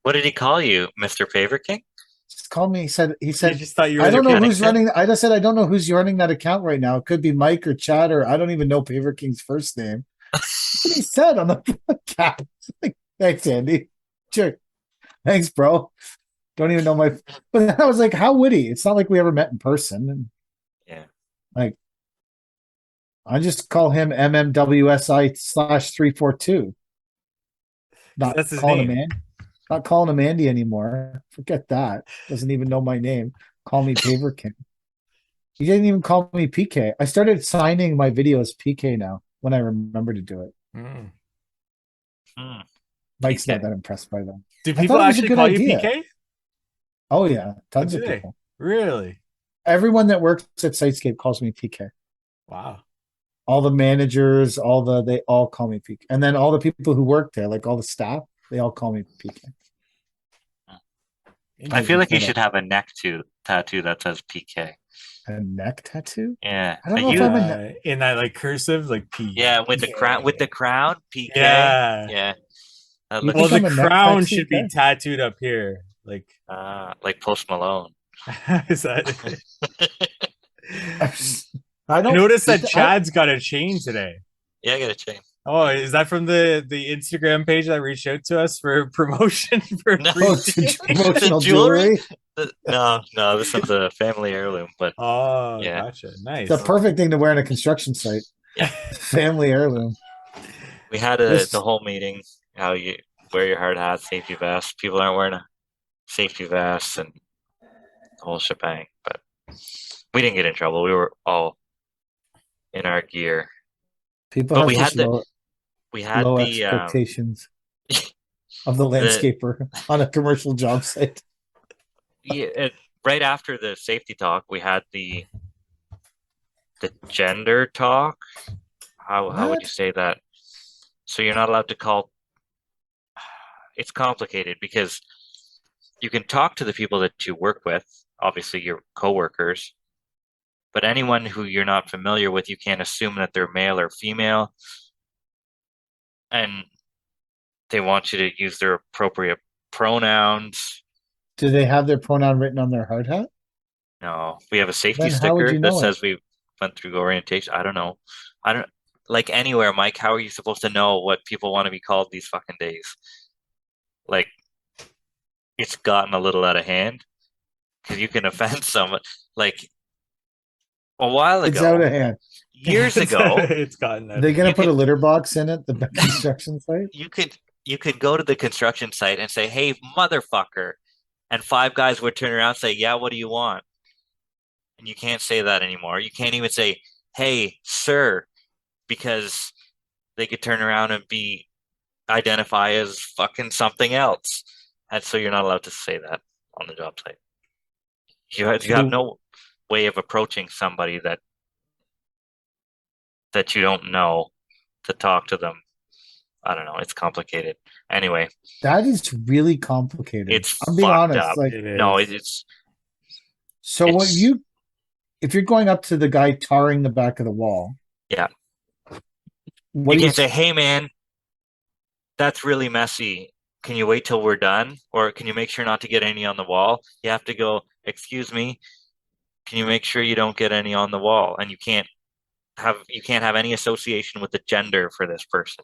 What did he call you, Mr. Favor King? Just call me. He said He just thought you were I don't know Panic who's Pit? running. I just said I don't know who's running that account right now. It could be Mike or Chad or I don't even know Paver King's first name. That's what he said on the podcast. Like, thanks, Andy. Sure. Thanks, bro. Don't even know my. But I was like, how witty? It's not like we ever met in person. And Yeah. like, I just call him MMWSI/342. Not That's his calling name. him Andy. Not calling him Andy anymore. Forget that. Doesn't even know my name. Call me Paver King. He didn't even call me PK. I started signing my videos PK now when I remember to do it. Mm. Hmm. Mike's PK. not that impressed by that. Do I people thought it was a actually good call idea. you PK? Oh yeah, tons Do of they? people. Really? Everyone that works at Sitescape calls me PK. Wow. All the managers, they all call me PK. And then all the people who work there, like all the staff, they all call me PK. I feel like you Hold should have a neck tattoo that says PK. A neck tattoo? Yeah. I don't Are know if you- I'm a In that like cursive, like P. Yeah, with the crown, PK. Yeah. Yeah. That You looks Well, the think I'm a neck crown tattoo should be guy? tattooed up here. Like, like Post Malone. is that? I I don't noticed that I- Chad's got a chain today. Yeah, I got a chain. Oh, is that from the Instagram page that reached out to us for promotion for No, free Oh, tickets? promotional The jewelry? jewelry. No, this one's a family heirloom, but Oh, yeah, gotcha. It's a Nice. perfect thing to wear in a construction site. yeah. Family heirloom. We had the This whole meeting how you wear your hard hat, safety vest. People aren't wearing a safety vest and the whole shebang. But we didn't get in trouble. We were all in our gear. people But have such we had low the expectations of the the landscaper on a commercial job site. yeah, right after the safety talk, we had the gender talk. How would you What? say that? So you're not allowed to call. It's complicated because you can talk to the people that you work with, obviously your coworkers, but anyone who you're not familiar with, you can't assume that they're male or female, and they want you to use their appropriate pronouns. Do they have their pronoun written on their hard hat? No, we have a safety Then how would sticker you that know it? says we went through orientation. I don't know. I don't like anywhere, Mike. How are you supposed to know what people want to be called these fucking days? Like, it's gotten a little out of hand because you can offend someone. Like a while It's out ago, of hand. years ago, It's gotten Are that. they gonna you put a could litter box in it, the construction site? you could you could go to the construction site and say, "Hey, motherfucker," and five guys would turn around and say, "Yeah, what do you want?" And you can't say that anymore. You can't even say, "Hey, sir," because they could turn around and be identify as fucking something else. And so you're not allowed to say that on the job site. You have So no way of approaching somebody that you don't know to talk to them. I don't know. It's complicated. Anyway, that is really complicated. it's I'm being fucked honest. up. Like, It No, is. so what it's you if you're going up to the guy tarring the back of the wall, yeah. what You do you can't say, "Hey, man, that's really messy. Can you wait till we're done? Or can you make sure not to get any on the wall?" You have to go, "Excuse me, can you make sure you don't get any on the wall?" And you can't have any association with the gender for this person,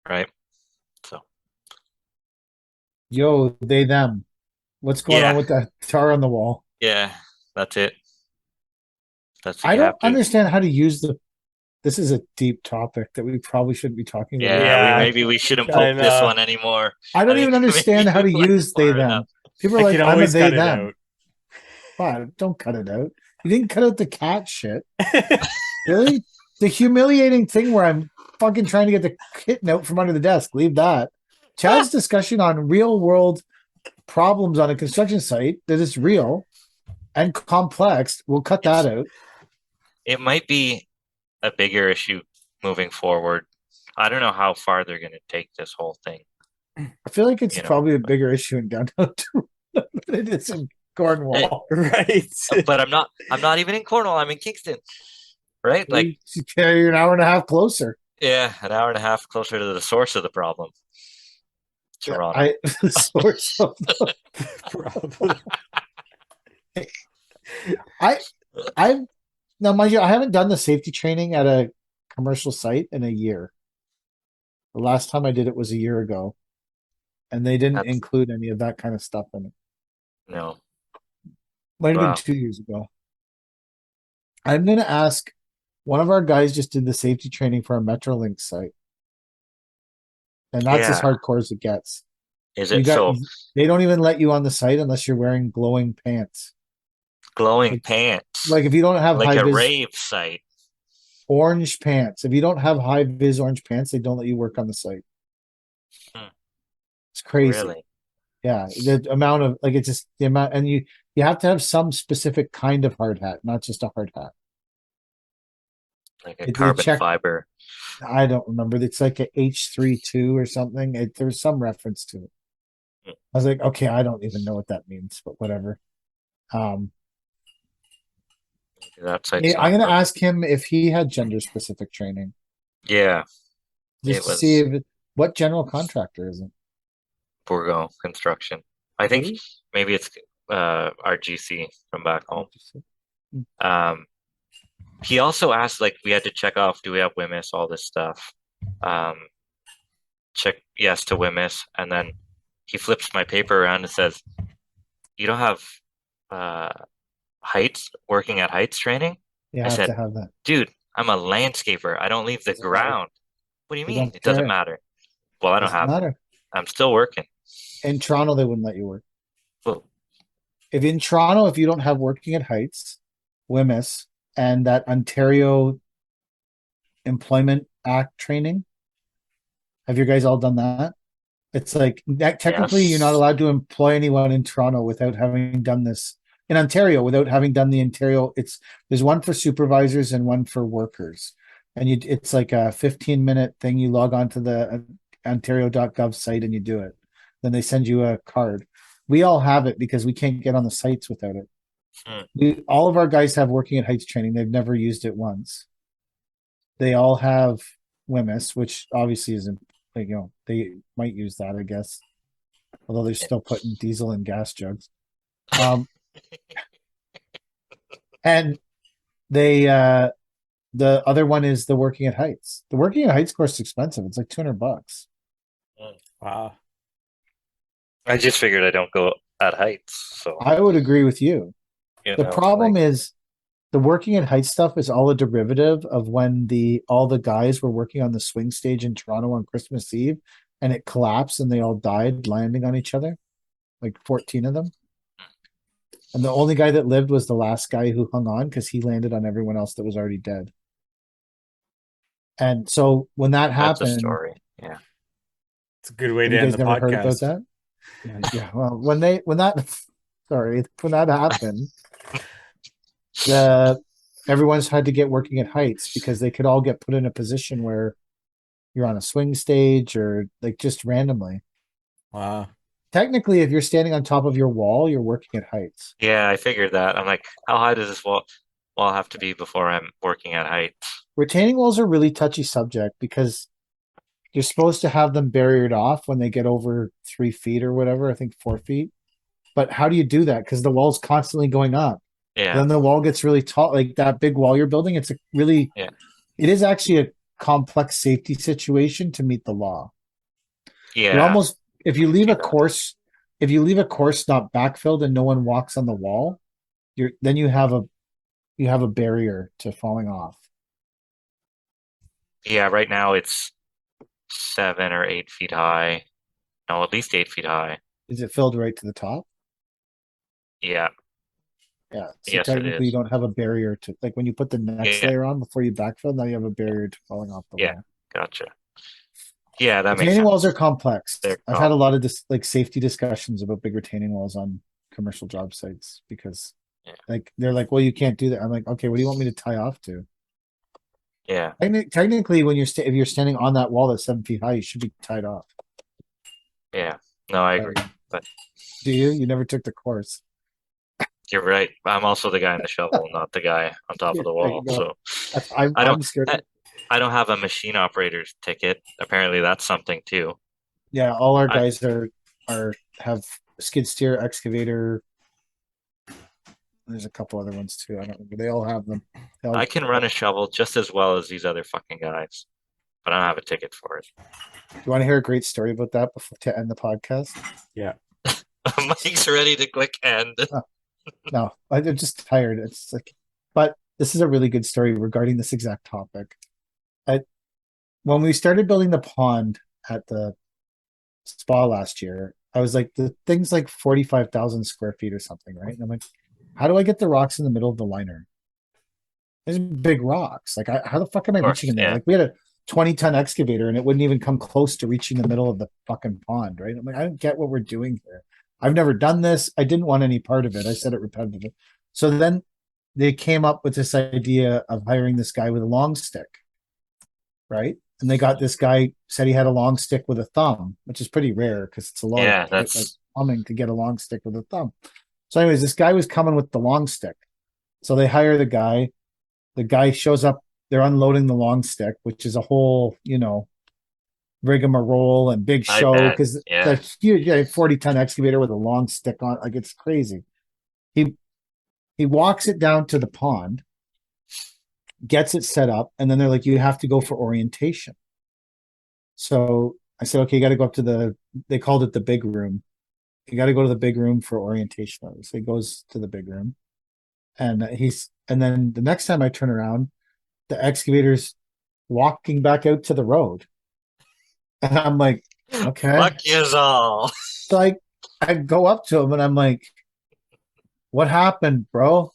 right? So yo, they them. What's going on yeah, with that tar on the wall? yeah, that's it. That's what I you don't have to. understand how to use the this is a deep topic that we probably shouldn't be talking about right Yeah, now. we Yeah, maybe we shouldn't I poke this know. one anymore. I I don't even think maybe understand how we to went use they far enough. them. People are I like, can I'm a always they cut it them. out. Fine, don't cut it out. You didn't cut out the cat shit. Really? The humiliating thing where I'm fucking trying to get the kitten out from under the desk. Leave that. Chad's discussion on real world problems on a construction site that is real and complex. We'll cut that out. It might be a bigger issue moving forward. I don't know how far they're going to take this whole thing, I feel like it's you know. probably a bigger issue in downtown Toronto than it is in Eh, Cornwall. Right. But I'm not even in Cornwall. I'm in Kingston, right? Like, You carry an hour and a half closer. yeah, an hour and a half closer to the source of the problem, Toronto. I the source of Probably. I I've now mind you, I haven't done the safety training at a commercial site in a year. The last time I did it was a year ago, and they didn't That's include any of that kind of stuff in it. no. Might have been Wow. 2 years ago. I'm gonna ask one of our guys just did the safety training for a Metrolink site, and that's as Yeah. hardcore as it gets. Is You it got so they don't even let you on the site unless you're wearing glowing pants. glowing Like pants? like if you don't have Like high a vis rave site. orange pants, if you don't have high vis orange pants, they don't let you work on the site. Hmm, It's crazy. really? Yeah, the amount of like it's just the amount, and you have to have some specific kind of hard hat, not just a hard hat. Like a They carbon check. fiber. I don't remember. It's like a H32 or something. There's some reference to it. Hmm, I was like, okay, I don't even know what that means, but whatever. Um, maybe that site's yeah, I'm not gonna working. ask him if he had gender specific training, Yeah, just it to see was if what general contractor is it. Burgo construction. I think Who? maybe it's RGC from back home. Hmm. Um, he also asked, like, we had to check off, do we have WMIS, all this stuff. Um, check yes to WMIS, and then he flips my paper around and says, "You don't have heights working at heights training?" You I have said, to have that. "Dude, I'm a landscaper. I don't leave the Doesn't matter. ground." What do you They mean? don't It doesn't care. matter. Well, I don't Doesn't have it. matter. I'm still working. In Toronto, they wouldn't let you work. Well, If in Toronto, if you don't have working at heights, WMIS, and that Ontario Employment Act training, have you guys all done that? It's like that technically you're not yes. allowed to employ anyone in Toronto without having done this in Ontario without having done the Ontario. There's one for supervisors and one for workers. And it's like a 15-minute thing. You log on to the ontario.gov site and you do it. Then they send you a card. We all have it because we can't get on the sites without it. Hmm. All of our guys have working at heights training. They've never used it once. They all have WMIS, which obviously isn't like, they might use that, I guess. Although they're still putting diesel in gas jugs. And they the other one is the working at heights. The working at heights course is expensive. It's like $200. Wow. I just figured I don't go at heights, so I would agree with you. you The know, problem like is the working at heights stuff is all a derivative of when all the guys were working on the swing stage in Toronto on Christmas Eve and it collapsed and they all died landing on each other, like 14 of them. And the only guy that lived was the last guy who hung on because he landed on everyone else that was already dead. And so when that that's a happened, story. Yeah. It's a good way have to you end guys the never heard about podcast. that? Yeah. Well, when that happened, everyone's had to get working at heights because they could all get put in a position where you're on a swing stage or like just randomly. Wow. Technically, if you're standing on top of your wall, you're working at heights. Yeah, I figured that. I'm like, how high does this wall have to be before I'm working at heights? Retaining walls are really touchy subject because you're supposed to have them barriered off when they get over 3 feet or whatever. I think 4 feet. But how do you do that? Because the wall's constantly going up. Yeah, Then the wall gets really tall, like that big wall you're building. yeah, It is actually a complex safety situation to meet the law. You're yeah. almost, if I you can leave see a that. course, if you leave a course not backfilled and no one walks on the wall, then you have a barrier to falling off. Yeah, right now it's 7 or 8 feet high. No, at least 8 feet high. Is it filled right to the top? Yeah, Yeah. So yes, it technically you is. don't have a barrier to, like, when you put the next Yeah, layer on before you backfill, now you have a barrier to falling off the yeah, wall. gotcha. Yeah, that makes Retaining walls are sense. complex. They're I've had a lot of like safety discussions about big retaining walls on commercial job sites because yeah, like they're like, well, you can't do that. I'm like, okay, what do you want me to tie off to? yeah, Technically, when if you're standing on that wall that's 7 feet high, you should be tied off. yeah. No, I agree. But But do you? You never took the course. you're right. I'm also the guy in the shovel, not the guy on top of the There you wall. go. So I'm I don't I'm scared. I don't have a machine operator's ticket. Apparently that's something too. Yeah, all our I guys have skid steer, excavator. There's a couple other ones too. I don't remember. They all have them. I can run a shovel just as well as these other fucking guys, but I don't have a ticket for it. Do you want to hear a great story about that before to end the podcast? Yeah. Mike's ready to click end. No, I'm just tired. It's like, but this is a really good story regarding this exact topic. I, when we started building the pond at the spa last year, I was like, the thing's like 45,000 square feet or something, right? And I'm like, how do I get the rocks in the middle of the liner? There's big rocks. Like, how the fuck am I Of reaching course, in there? yeah. Like, we had a 20-ton excavator and it wouldn't even come close to reaching the middle of the fucking pond, right? I'm like, I don't get what we're doing here. I've never done this. I didn't want any part of it. I said it repetitively. So then they came up with this idea of hiring this guy with a long stick, right? And they got this guy, said he had a long stick with a thumb, which is pretty rare because it's a lot of Yeah, like that's plumbing to get a long stick with a thumb. So, anyways, this guy was coming with the long stick. So they hire the guy. The guy shows up. They're unloading the long stick, which is a whole, rigmarole and big I show bet. because Yeah. the huge 40-ton excavator with a long stick on, like it's crazy. He walks it down to the pond, gets it set up, and then they're like, you have to go for orientation. So I said, okay, you got to go up to they called it the big room. You got to go to the big room for orientation. So he goes to the big room, and and then the next time I turn around, the excavator's walking back out to the road, and I'm like, okay. Fuck yous all. So I go up to him and I'm like, what happened, bro?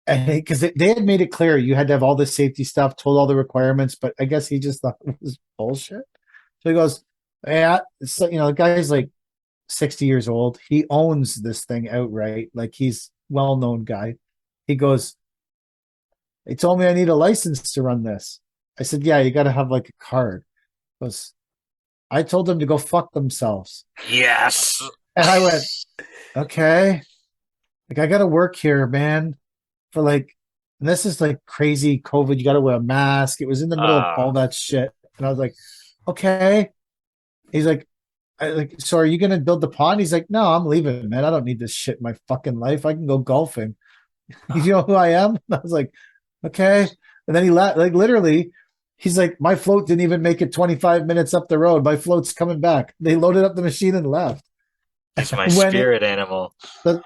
And because they had made it clear you had to have all this safety stuff, told all the requirements, but I guess he just thought it was bullshit. So he goes, yeah, so, the guy's like 60 years old. He owns this thing outright. Like he's well-known guy. He goes, they told me I need a license to run this. I said, yeah, you got to have like a card. He goes, I told them to go fuck themselves. Yes. And I went, okay. Like I got to work here, man. For like, and this is like crazy COVID. You got to wear a mask. It was in the middle of all that shit. And I was like, okay. He's like, so are you going to build the pond? He's like, no, I'm leaving, man. I don't need this shit in my fucking life. I can go golfing. You know who I am? And I was like, okay. And then he like literally, he's like, my float didn't even make it 25 minutes up the road. My float's coming back. They loaded up the machine and left. It's my spirit animal. The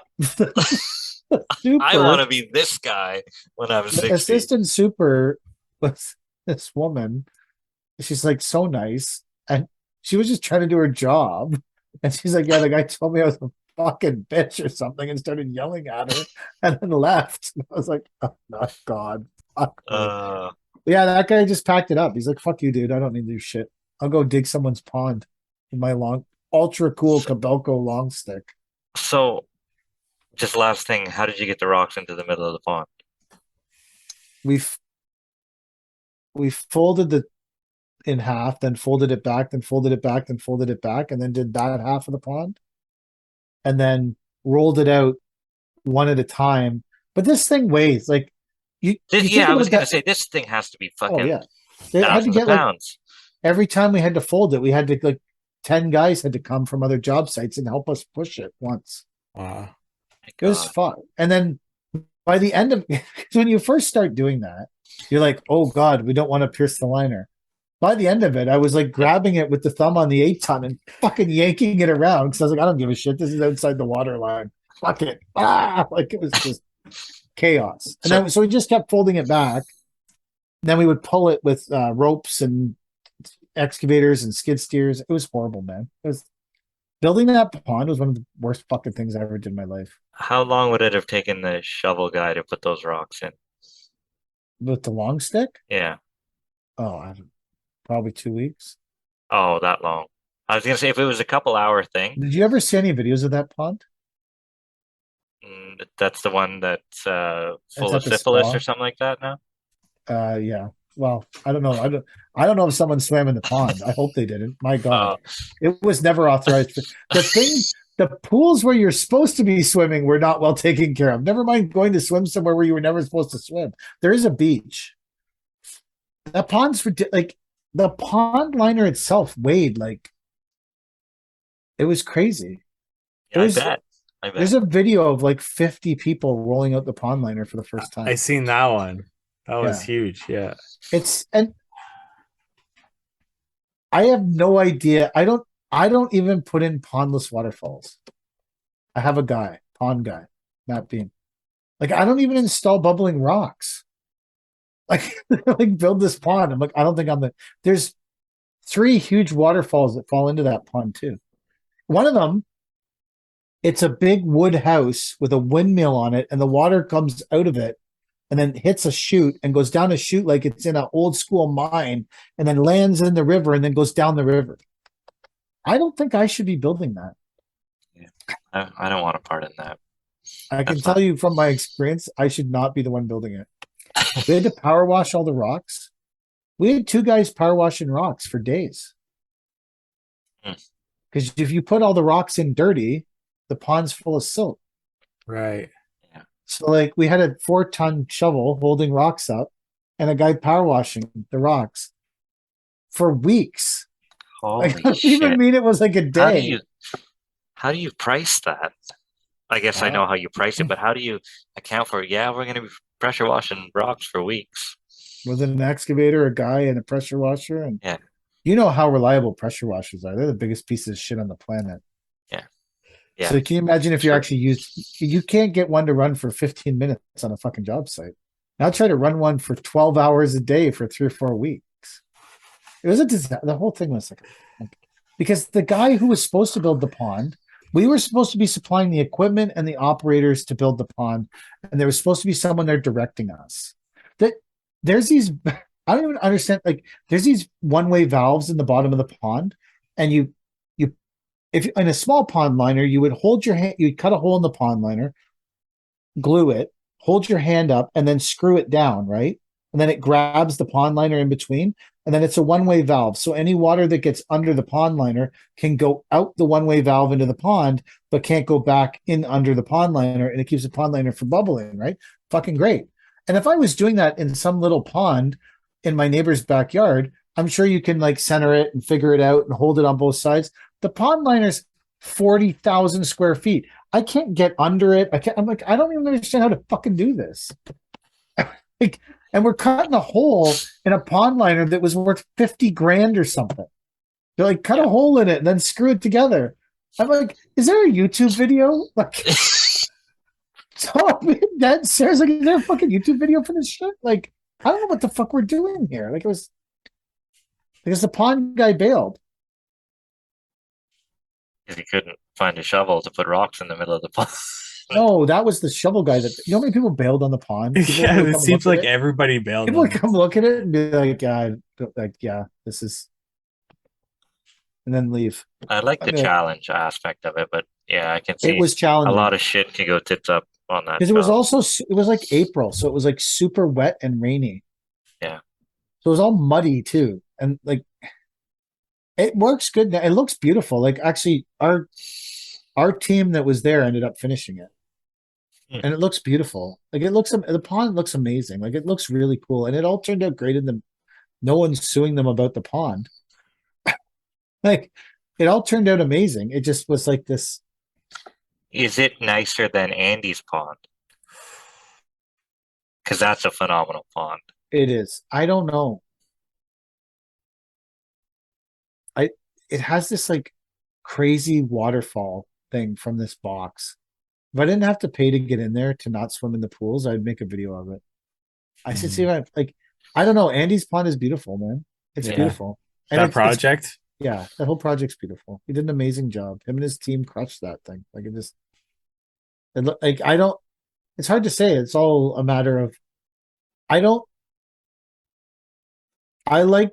super, I want to be this guy when I'm 60. Assistant super was this woman. She's like so nice. And she was just trying to do her job. And she's like, yeah, the guy told me I was a fucking bitch or something and started yelling at her and then left. And I was like, oh my God. Fuck me. Yeah, that guy just packed it up. He's like, fuck you, dude. I don't need your shit. I'll go dig someone's pond with my ultra cool Cabelco long stick. So, just last thing, how did you get the rocks into the middle of the pond? We folded it in half, then folded it back, then folded it back, then folded it back, and then did that half of the pond, and then rolled it out one at a time. But this thing weighs like I was gonna say this thing has to be fucking They had to thousands get of pounds. Like, every time we had to fold it, we had to like 10 guys had to come from other job sites and help us push it once. Wow. It was fun. And then by the end of when you first start doing that, you're like, oh God, we don't want to pierce the liner. By the end of it, I was like grabbing it with the thumb on the 8-ton and fucking yanking it around because I was like, I don't give a shit. This is outside the water line. Fuck it. Like it was just chaos. And so we just kept folding it back. Then we would pull it with ropes and excavators and skid steers. It was horrible, man. It was building that pond was one of the worst fucking things I ever did in my life. How long would it have taken the shovel guy to put those rocks in? With the long stick? Yeah. Oh, probably 2 weeks. Oh, that long. I was gonna say if it was a couple hour thing. Did you ever see any videos of that pond? That's the one that's full of syphilis or something like that now? Yeah. Well, I don't know. I don't know if someone swam in the pond. I hope they didn't. My God. It was never authorized. The pools where you're supposed to be swimming were not well taken care of. Never mind going to swim somewhere where you were never supposed to swim. There is a beach. That pond's like the pond liner itself weighed like it was crazy. Yeah, I bet. There's a video of like 50 people rolling out the pond liner for the first time. I seen that one. That was huge. Yeah. And I have no idea. I don't even put in pondless waterfalls. I have a pond guy, Matt Beam. Like I don't even install bubbling rocks. Like, like build this pond. I'm like, I don't think there's 3 huge waterfalls that fall into that pond too. One of them, it's a big wood house with a windmill on it, and the water comes out of it and then hits a chute and goes down a chute like it's in an old school mine and then lands in the river and then goes down the river. I don't think I should be building that. Yeah. I don't want a part in that. I can tell you from my experience, I should not be the one building it. We had to power wash all the rocks. We had 2 guys power washing rocks for days. Because if you put all the rocks in dirty, the pond's full of silt. Right. Yeah. So like we had a 4-ton shovel holding rocks up and a guy power washing the rocks for weeks. Holy like, I don't shit. even mean it was like a day. How do you price that? I guess I know how you price it, but how do you account for it? Yeah, we're going to be pressure washing rocks for weeks. With an excavator, a guy, and a pressure washer. And yeah. You know how reliable pressure washers are. They're the biggest pieces of shit on the planet. Yeah. Yeah. So can you imagine if you're True. actually you can't get one to run for 15 minutes on a fucking job site. Now try to run one for 12 hours a day for 3 or 4 weeks. It was a disaster. The whole thing was like because the guy who was supposed to build the pond, we were supposed to be supplying the equipment and the operators to build the pond, and there was supposed to be someone there directing us. That there's these I don't even understand. Like there's these one-way valves in the bottom of the pond, and you if in a small pond liner, you would hold your hand, you'd cut a hole in the pond liner, glue it, hold your hand up, and then screw it down, right? And then it grabs the pond liner in between. And then it's a one-way valve. So any water that gets under the pond liner can go out the one-way valve into the pond, but can't go back in under the pond liner. And it keeps the pond liner from bubbling, right? Fucking great. And if I was doing that in some little pond in my neighbor's backyard, I'm sure you can like center it and figure it out and hold it on both sides. The pond liner's 40,000 square feet. I can't get under it. I'm like, I don't even understand how to fucking do this. Like, and we're cutting a hole in a pond liner that was worth 50 grand or something. They're like, cut a hole in it and then screw it together. I'm like, is there a YouTube video? Like, so I'm being dead serious. Like, is there a fucking YouTube video for this shit? Like, I don't know what the fuck we're doing here. Like, it was because the pond guy bailed. Because he couldn't find a shovel to put rocks in the middle of the pond. No, that was the shovel guy. That you know how many people bailed on the pond. People Yeah, would it come seems look at like it. everybody bailed. People on would it. come look at it and be like, yeah, this is, and then leave. I like I the mean, challenge aspect of it, but yeah, I can it see was a challenging lot of shit could go tits up on that because it was job. also it was like April, so it was like super wet and rainy. Yeah. So it was all muddy too, and like it works good. It looks beautiful. Like actually, our team that was there ended up finishing it. Hmm. And it looks beautiful. Like it looks, the pond looks amazing. Like it looks really cool, and it all turned out great. In the no one's suing them about the pond. Like it all turned out amazing. It just was like this. Is it nicer than Andy's pond? Because that's a phenomenal pond. It is. I don't know. I it has this like crazy waterfall thing from this box. If I didn't have to pay to get in there to not swim in the pools, I'd make a video of it. I should see if I like. I don't know. Andy's pond is beautiful, man. It's Yeah. beautiful, and That it's project. yeah, that whole project's beautiful. He did an amazing job. Him and his team crushed that thing. Like it just, like I don't. It's hard to say. It's all a matter of. I don't. I like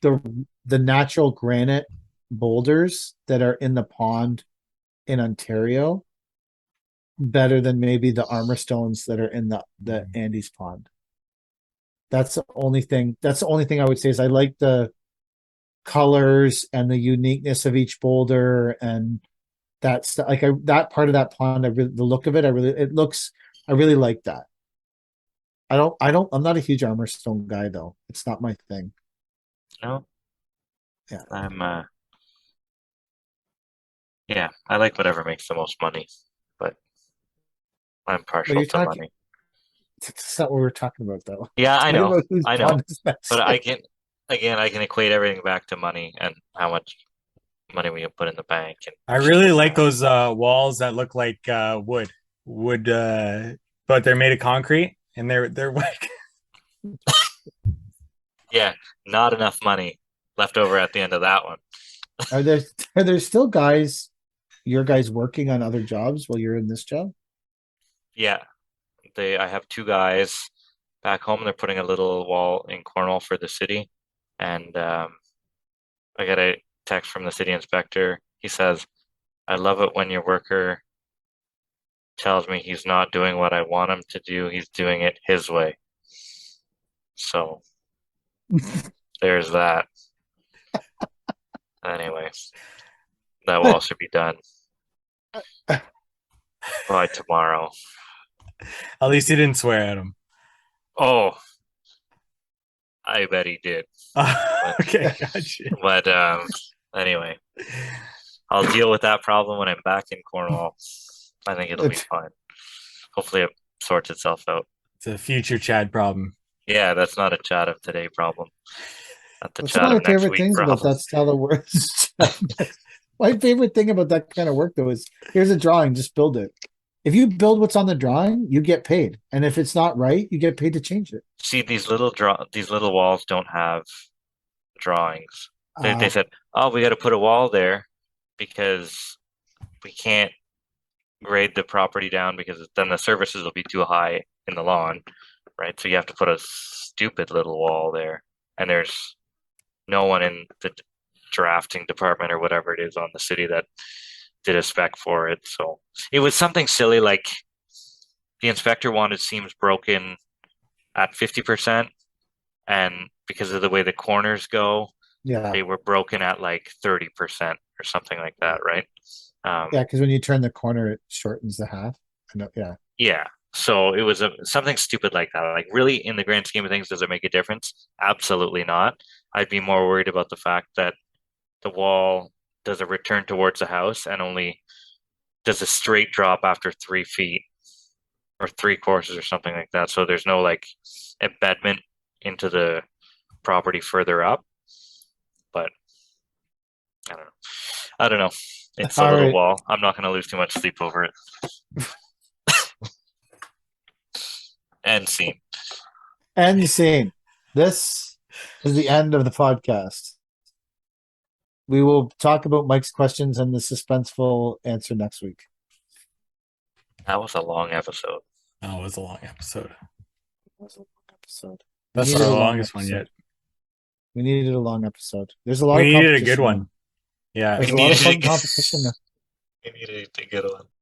the natural granite boulders that are in the pond in Ontario better than maybe the armor stones that are in the Andes pond. That's the only thing. That's the only thing I would say is I like the colors and the uniqueness of each boulder and that's like that part of that pond. The look of it. I really like that. I'm not a huge armor stone guy though. It's not my thing. No, Yeah. yeah, I like whatever makes the most money, but I'm partial to money. That's not what we're talking about though. Yeah, I know, I know. Pond is best. But I can equate everything back to money and how much money we can put in the bank. And I really like those walls that look like wood, but they're made of concrete and they're like yeah, not enough money left over at the end of that one. Are there still your guys working on other jobs while you're in this job? Yeah, I have two guys back home. They're putting a little wall in Cornwall for the city, and I got a text from the city inspector. He says, "I love it when your worker tells me he's not doing what I want him to do. He's doing it his way." So there's that. Anyways, that will also be done by tomorrow. at least he didn't swear at him. Oh, I bet he did. Okay, gotcha. But anyway, I'll deal with that problem when I'm back in Cornwall. I think it'll be fine. Hopefully it sorts itself out. It's a future Chad problem. Yeah, that's not a chat of today problem. at the That's one of my Chatham next favorite week things about problem. that style of work. My favorite thing about that kind of work, though, is here's a drawing, just build it. If you build what's on the drawing, you get paid, and if it's not right, you get paid to change it. See, these little walls don't have drawings. They Uh, said, "Oh, we got to put a wall there because we can't grade the property down because then the services will be too high in the lawn, right? So you have to put a stupid little wall there, and there's no one in the drafting department or whatever it is on the city that did a spec for it. So it was something silly like the inspector wanted seams broken at 50%, and because of the way the corners go, yeah, they were broken at like 30% or something like that, right? yeah, because when you turn the corner, it shortens the half. I know, yeah, Yeah. So it was something stupid like that. Like, really, in the grand scheme of things, does it make a difference? Absolutely not. I'd be more worried about the fact that the wall does a return towards the house and only does a straight drop after 3 feet or three courses or something like that. So there's no like embedment into the property further up. But I don't know. I don't know. It's a all little right. wall. I'm not going to lose too much sleep over it. And scene. End scene. This is the end of the podcast. We will talk about Mike's questions and the suspenseful answer next week. That was a long episode. Oh, it was a long episode. Episode. That's needed our a long longest one episode. yet. We needed a long episode. There's a lot We of needed a competition good now. one. Yeah. There's a We lot of needed fun competition now. We needed a good one.